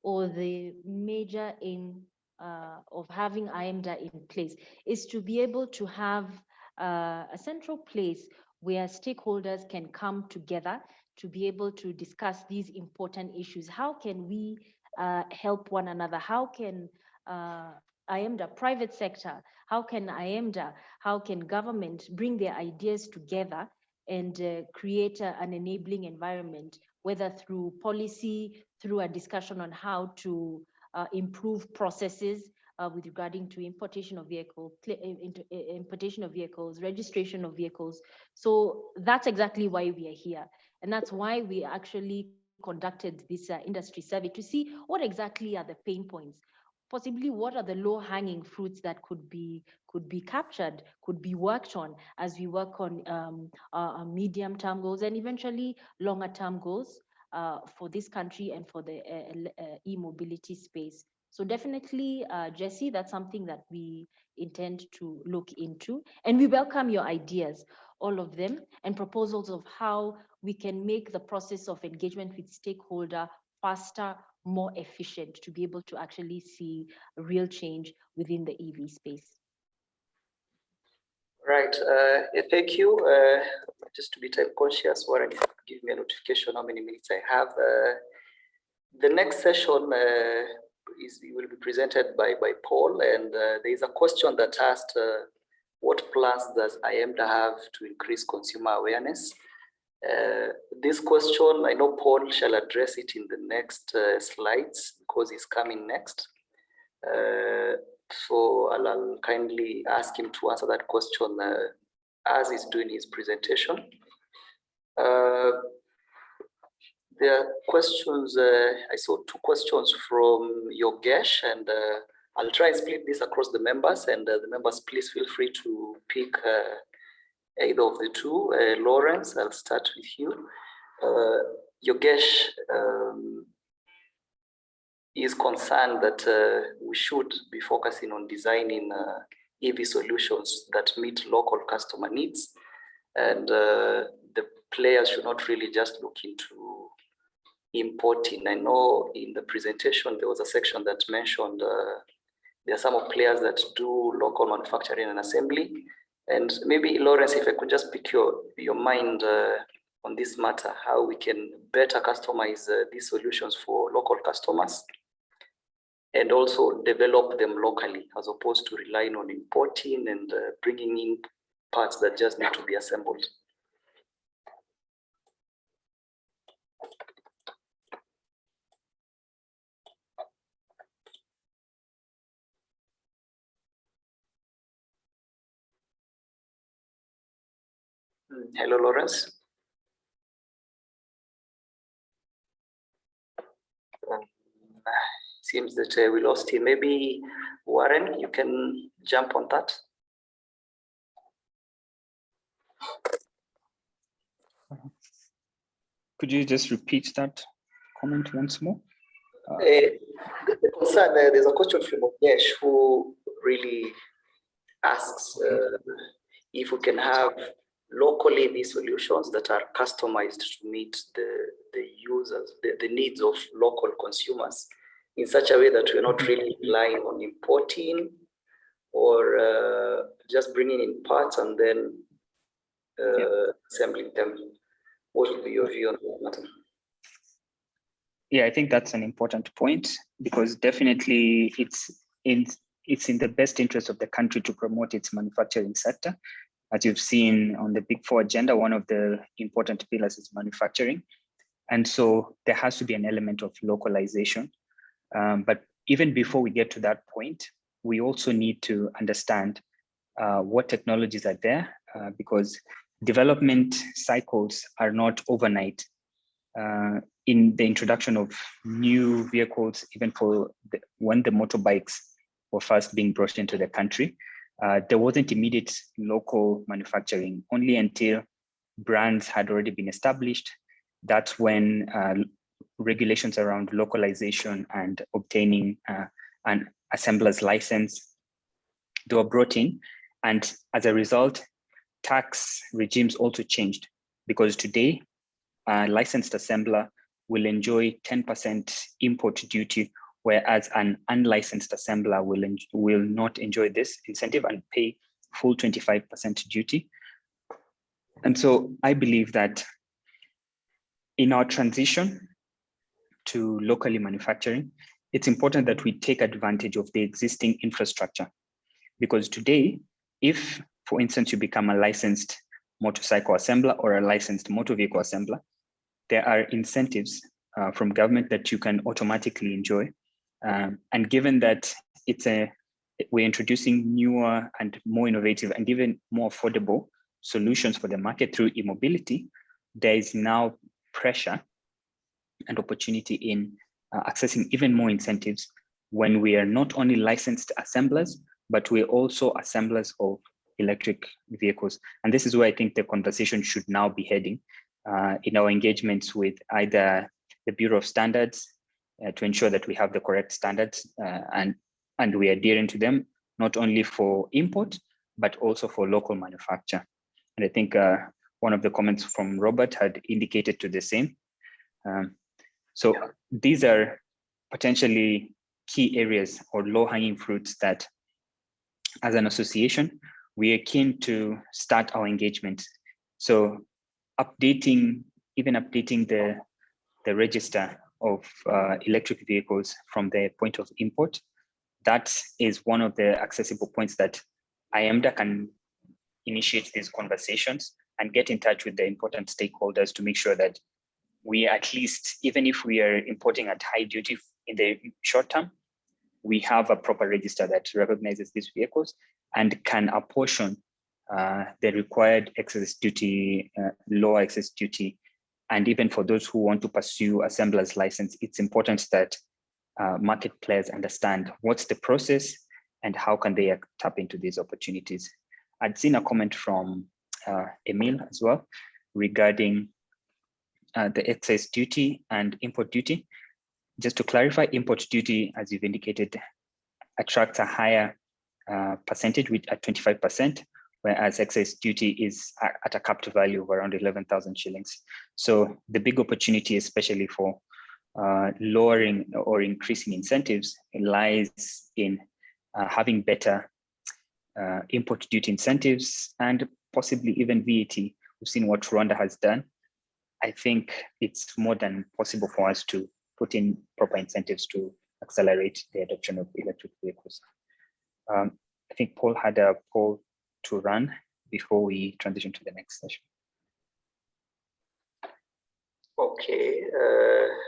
or the major aim of having AEMDA in place is to be able to have a central place where stakeholders can come together to be able to discuss these important issues. How can we help one another? How can AEMDA, private sector, how can AEMDA, how can government bring their ideas together and create an enabling environment, whether through policy, through a discussion on how to improve processes with regarding to importation of vehicles, registration of vehicles. So that's exactly why we are here. And that's why we actually conducted this industry survey to see what exactly are the pain points. Possibly what are the low-hanging fruits that could be captured, could be worked on as we work on medium-term goals and eventually longer-term goals for this country and for the e-mobility space. So definitely, Jesse, that's something that we intend to look into. And we welcome your ideas, all of them, and proposals of how we can make the process of engagement with stakeholder faster, more efficient, to be able to actually see real change within the EV space. Right. Thank you. Just to be time conscious, Warren, give me a notification how many minutes I have. The next session will be presented by Paul, and there is a question that asked, what plans does AEMDA have to increase consumer awareness? This question, I know Paul shall address it in the next slides because he's coming next. So I'll kindly ask him to answer that question as he's doing his presentation. There are questions, I saw two questions from Yogesh, and I'll try and split this across the members, and the members, please feel free to pick either of the two. Lawrence, I'll start with you. Yogesh is concerned that we should be focusing on designing EV solutions that meet local customer needs, and the players should not really just look into importing. I know in the presentation there was a section that mentioned there are some of players that do local manufacturing and assembly. And maybe, Lawrence, if I could just pick your mind on this matter, how we can better customize these solutions for local customers and also develop them locally as opposed to relying on importing and bringing in parts that just need to be assembled. Hello, Lawrence. seems that we lost him. Maybe Warren, you can jump on that. Could you just repeat that comment once more? The concern, there's a question from Yesh who really asks if we can have locally these solutions that are customized to meet the users, the needs of local consumers in such a way that we're not really relying on importing or just bringing in parts and then assembling them. What would be your view on that? Yeah, I think that's an important point, because definitely it's in the best interest of the country to promote its manufacturing sector. As you've seen on the Big Four agenda, one of the important pillars is manufacturing. And so there has to be an element of localization. But even before we get to that point, we also need to understand what technologies are there, because development cycles are not overnight. In the introduction of new vehicles, even for when the motorbikes were first being brought into the country, there wasn't immediate local manufacturing. Only until brands had already been established, that's when regulations around localization and obtaining an assembler's license, they were brought in. And as a result, tax regimes also changed, because today, a licensed assembler will enjoy 10% import duty, whereas an unlicensed assembler will not enjoy this incentive and pay full 25% duty. And so I believe that in our transition to locally manufacturing, it's important that we take advantage of the existing infrastructure. Because today, if, for instance, you become a licensed motorcycle assembler or a licensed motor vehicle assembler, there are incentives from government that you can automatically enjoy. And given that we're introducing newer and more innovative and even more affordable solutions for the market through e-mobility, there is now pressure and opportunity in accessing even more incentives when we are not only licensed assemblers, but we're also assemblers of electric vehicles. And this is where I think the conversation should now be heading in our engagements with either the Bureau of Standards to ensure that we have the correct standards and we are adhering to them, not only for import, but also for local manufacture. And I think one of the comments from Robert had indicated to the same. So these are potentially key areas or low-hanging fruits that, as an association, we are keen to start our engagement. So updating the register of electric vehicles from the point of import, that is one of the accessible points that AEMDA can initiate these conversations and get in touch with the important stakeholders to make sure that we at least, even if we are importing at high duty in the short term, we have a proper register that recognizes these vehicles and can apportion the required excess duty, lower excess duty. And even for those who want to pursue assembler's license, it's important that market players understand what's the process and how can they tap into these opportunities. I'd seen a comment from Emil as well regarding the excess duty and import duty. Just to clarify, import duty, as you've indicated, attracts a higher percentage at 25%, whereas excess duty is at a capped value of around 11,000 shillings. So the big opportunity, especially for lowering or increasing incentives, lies in having better import duty incentives and possibly even VAT. We've seen what Rwanda has done. I think it's more than possible for us to put in proper incentives to accelerate the adoption of electric vehicles. I think Paul had a poll to run before we transition to the next session. Okay,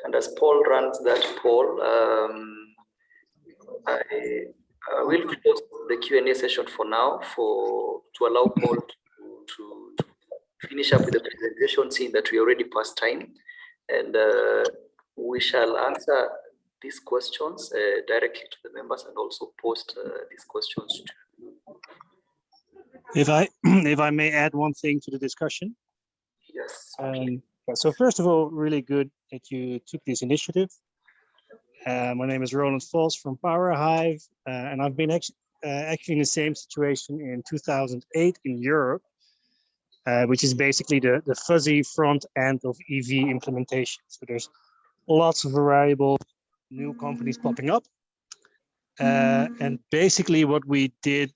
and as Paul runs that poll, I will close the Q&A session for now to allow Paul to finish up with the presentation, seeing that we already passed time, and we shall answer these questions directly to the members and also post these questions to. If I may add one thing to the discussion. Yes. So first of all, really good that you took this initiative. My name is Roland Vos from Power Hive, and I've been actually in the same situation in 2008 in Europe, which is basically the fuzzy front end of EV implementation. So there's lots of variable new companies popping up. And basically what we did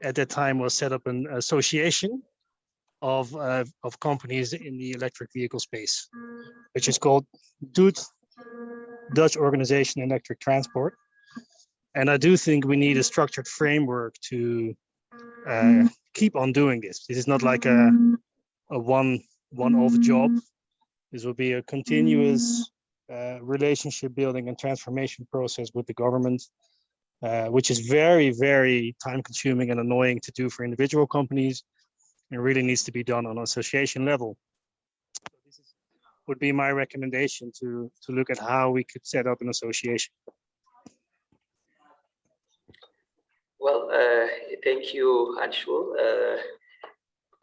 at that time was set up an association of companies in the electric vehicle space, which is called DOET, Dutch Organization Electric Transport. And I do think we need a structured framework to keep on doing this. This is not like a one-off job. This will be a continuous relationship building and transformation process with the government, which is very, very time consuming and annoying to do for individual companies. It really needs to be done on an association level. So this would be my recommendation to look at how we could set up an association. Well, thank you, Anshul.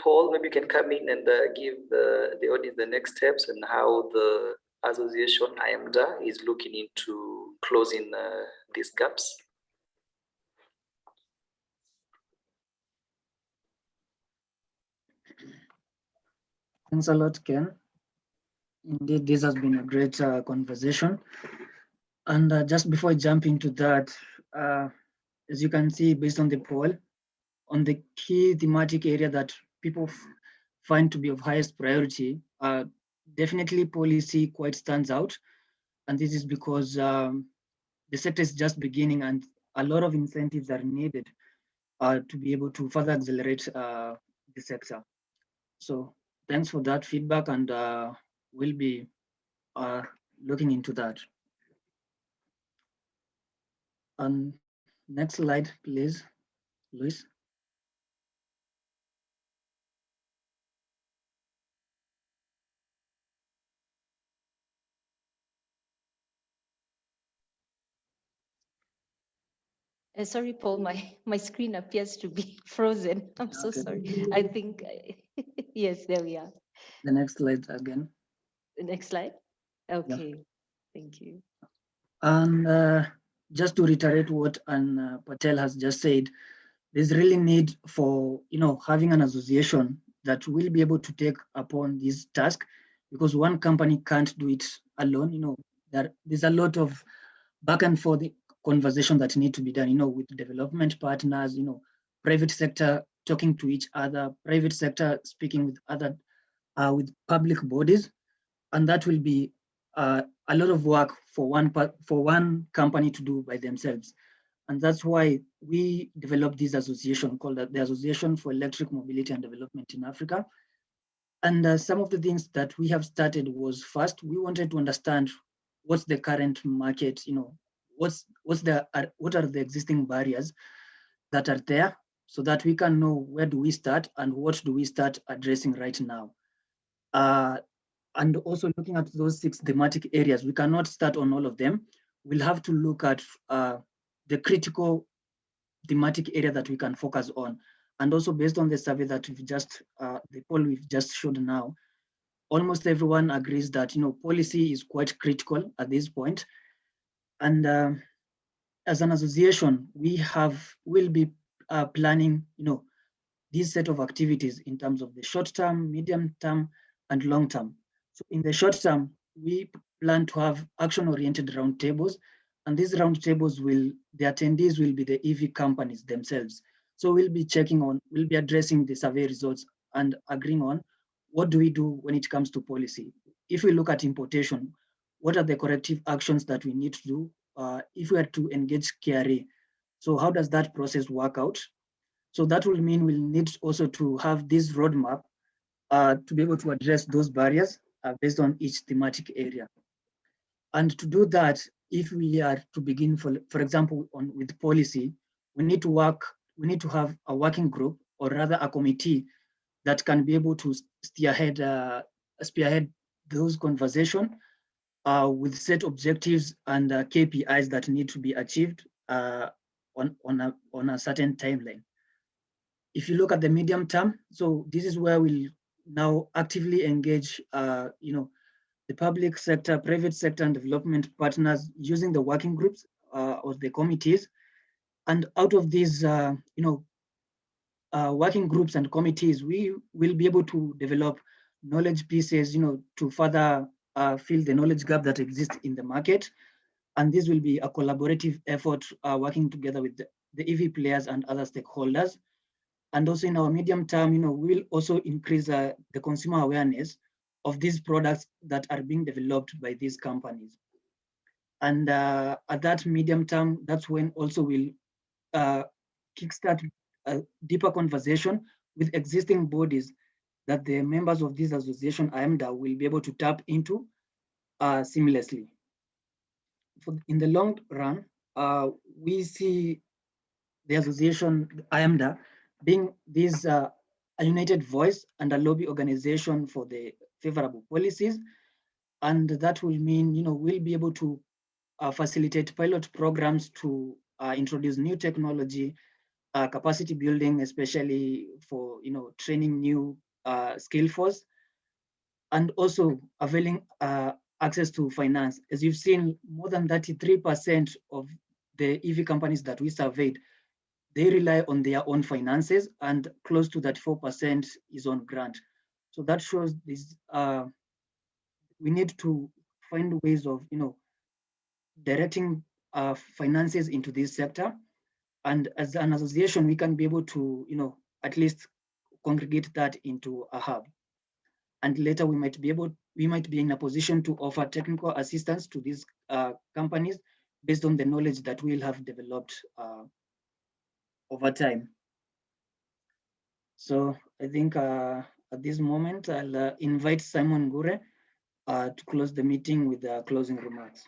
Paul, maybe you can come in and give the audience the next steps and how the association AEMDA is looking into closing these gaps. Thanks a lot, Ken. Indeed, this has been a great conversation. And just before I jump into that, as you can see, based on the poll, on the key thematic area that people find to be of highest priority, definitely policy quite stands out. And this is because the sector is just beginning and a lot of incentives are needed to be able to further accelerate the sector. So thanks for that feedback, and we'll be looking into that. Next slide, please, Luis. Sorry, Paul, my screen appears to be frozen. I'm so sorry. I think, yes, there we are. The next slide again. The next slide. Okay, thank you. And just to reiterate what Ann Patel has just said, there's really need for having an association that will be able to take upon this task, because one company can't do it alone. There's a lot of back and forth conversation that need to be done, with development partners, private sector talking to each other, private sector speaking with other, with public bodies, and that will be a lot of work for one company to do by themselves. And that's why we developed this association called the Association for Electric Mobility and Development in Africa. And some of the things that we have started was, first, we wanted to understand what's the current market, what are the existing barriers that are there, so that we can know where do we start and what do we start addressing right now. And also looking at those 6 thematic areas, we cannot start on all of them. We'll have to look at the critical thematic area that we can focus on. And also based on the survey that the poll we've just showed now, almost everyone agrees that, policy is quite critical at this point. And as an association, we'll be planning, this set of activities in terms of the short term, medium term, and long term. So in the short term, we plan to have action-oriented roundtables, and these roundtables the attendees will be the EV companies themselves. So we'll be addressing the survey results and agreeing on what do we do when it comes to policy. If we look at importation, what are the corrective actions that we need to do if we are to engage KRA? So how does that process work out? So that will mean we'll need also to have this roadmap to be able to address those barriers based on each thematic area. And to do that, if we are to begin, for example, with policy, we need to have a working group, or rather a committee, that can be able to spearhead those conversations with set objectives and KPIs that need to be achieved on a certain timeline. If you look at the medium term, so this is where we'll now actively engage, the public sector, private sector, and development partners using the working groups or the committees. And out of these, working groups and committees, we will be able to develop knowledge pieces, to further fill the knowledge gap that exists in the market. And this will be a collaborative effort working together with the EV players and other stakeholders. And also in our medium term, we will also increase the consumer awareness of these products that are being developed by these companies. And at that medium term, that's when also we'll kickstart a deeper conversation with existing bodies that the members of this association, AEMDA, will be able to tap into seamlessly. In the long run, we see the association, AEMDA, being this a united voice and a lobby organization for the favorable policies. And that will mean, we'll be able to facilitate pilot programs to introduce new technology, capacity building, especially for, training new skill force, and also availing access to finance. As you've seen, more than 33% of the EV companies that we surveyed, they rely on their own finances, and close to that 4% is on grant. So that shows this, we need to find ways of, directing finances into this sector. And as an association, we can be able to, at least congregate that into a hub. And later we might be in a position to offer technical assistance to these companies based on the knowledge that we'll have developed over time. So I think at this moment, I'll invite Simon Gure to close the meeting with the closing remarks.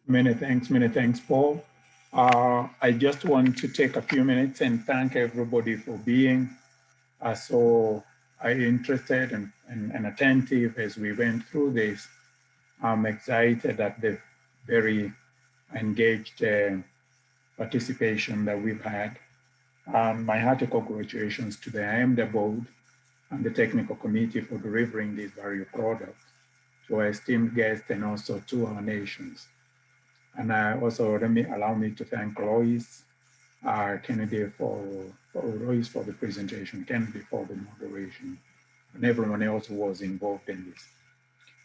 Many thanks, Paul. I just want to take a few minutes and thank everybody for being so interested and attentive as we went through this. I'm excited at the very engaged participation that we've had. My hearty congratulations to the AEMDA board and the technical committee for delivering these various products to our esteemed guests and also to our nations. And also allow me to thank Lois Kennedy for the presentation, Kennedy for the moderation, and everyone else who was involved in this.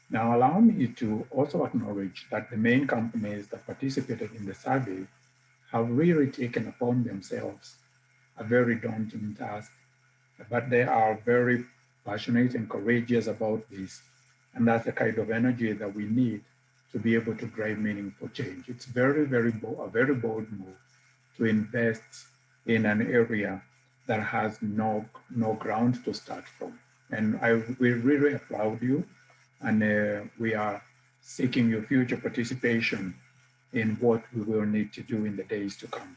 Now allow me to also acknowledge that the main companies that participated in the survey have really taken upon themselves a very daunting task, but they are very passionate and courageous about this. And that's the kind of energy that we need to be able to drive meaningful change. It's a very bold move to invest in an area that has no ground to start from. And we really applaud you, and we are seeking your future participation in what we will need to do in the days to come.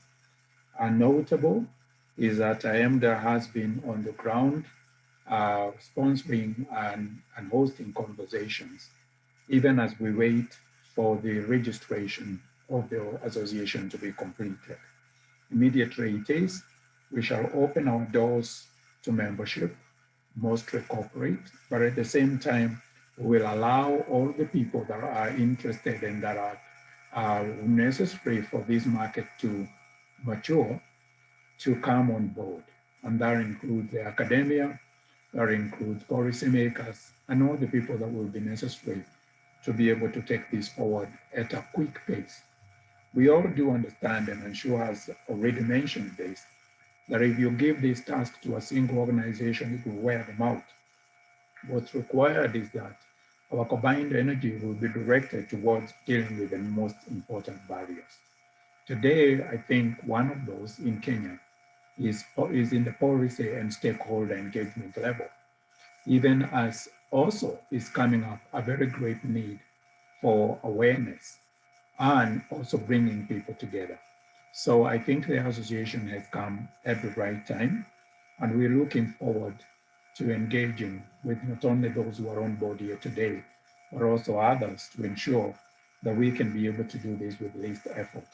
And notable is that AEMDA has been on the ground sponsoring and hosting conversations, even as we wait for the registration of the association to be completed. Immediately it is, we shall open our doors to membership, mostly corporate, but at the same time, we will allow all the people that are interested and that are necessary for this market to mature to come on board. And that includes the academia, that includes policymakers, and all the people that will be necessary to be able to take this forward at a quick pace. We all do understand, and Anshu has already mentioned this, that if you give this task to a single organization, it will wear them out. What's required is that our combined energy will be directed towards dealing with the most important barriers. Today, I think one of those in Kenya is in the policy and stakeholder engagement level, even as also is coming up a very great need for awareness and also bringing people together. So I think the association has come at the right time. And we're looking forward to engaging with not only those who are on board here today, but also others to ensure that we can be able to do this with least effort.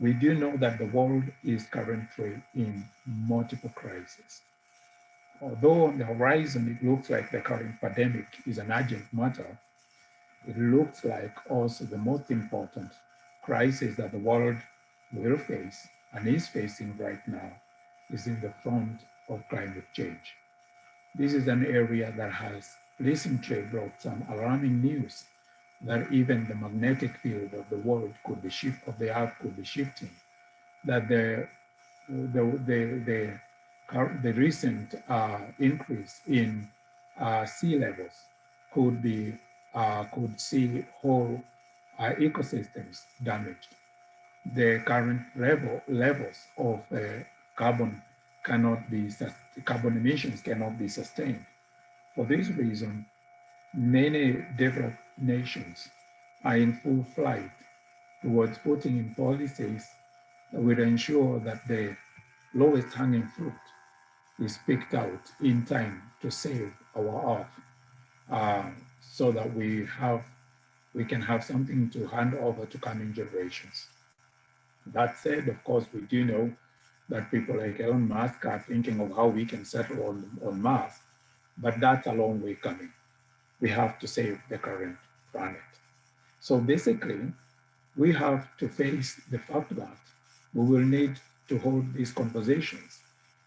We do know that the world is currently in multiple crises. Although on the horizon, it looks like the current pandemic is an urgent matter, it looks like also the most important crisis that the world will face and is facing right now is in the front of climate change. This is an area that has recently brought some alarming news that even the magnetic field of the world could be of the earth could be shifting, that the recent increase in sea levels could see whole ecosystems damaged. The current levels of carbon emissions cannot be sustained. For this reason, many developed nations are in full flight towards putting in policies that will ensure that the lowest hanging fruit is picked out in time to save our earth, so that we can have something to hand over to coming generations. That said, of course, we do know that people like Elon Musk are thinking of how we can settle on Mars, but that's a long way coming. We have to save the current planet. So basically, we have to face the fact that we will need to hold these conversations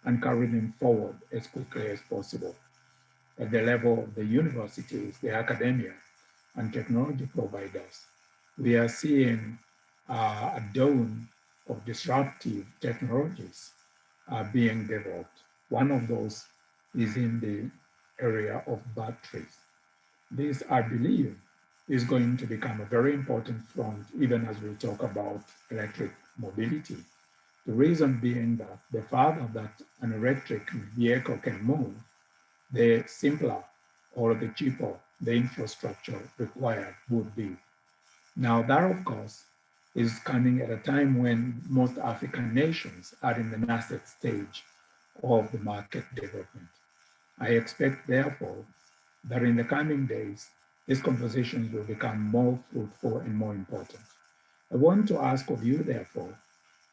and carry them forward as quickly as possible. At the level of the universities, the academia, and technology providers, we are seeing a dawn of disruptive technologies being developed. One of those is in the area of batteries. This, I believe, is going to become a very important front even as we talk about electric mobility. The reason being that the farther that an electric vehicle can move, the simpler or the cheaper the infrastructure required would be. Now that, of course, is coming at a time when most African nations are in the nascent stage of the market development. I expect, therefore, that in the coming days, these conversations will become more fruitful and more important. I want to ask of you, therefore,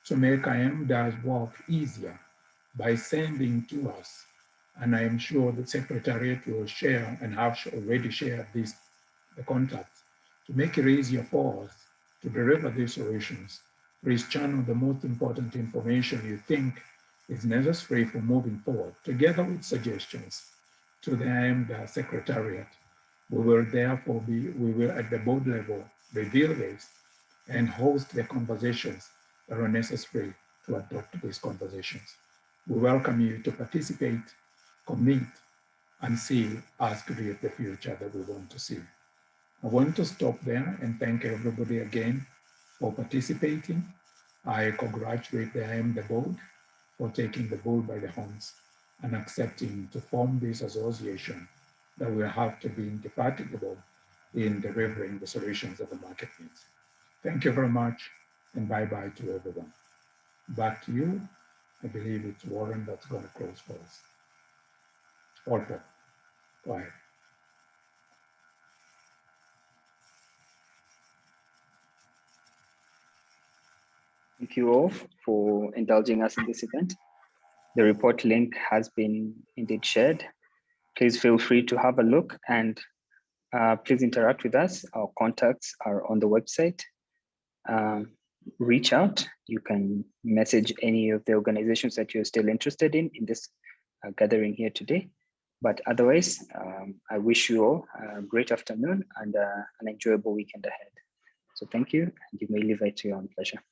to make AEMDA's work easier by sending to us, and I am sure the Secretariat will share and have already shared the contacts, to make it easier for us to deliver these solutions. Please channel the most important information you think is necessary for moving forward, together with suggestions, to the AEMDA Secretariat. We will at the board level reveal this and host the conversations that are necessary to adopt these conversations. We welcome you to participate, commit, and see us create the future that we want to see. I want to stop there and thank everybody again for participating. I congratulate the AEMDA board for taking the bull by the horns and accepting to form this association that will have to be indefatigable in delivering the solutions that the market needs. Thank you very much, and bye-bye to everyone. Back to you. I believe it's Warren that's going to close for us. Walter, go ahead. Thank you all for indulging us in this event. The report link has been indeed shared. Please feel free to have a look and please interact with us. Our contacts are on the website. Reach out. You can message any of the organizations that you're still interested in this gathering here today. But otherwise, I wish you all a great afternoon and an enjoyable weekend ahead. So thank you, and you may leave it to your own pleasure.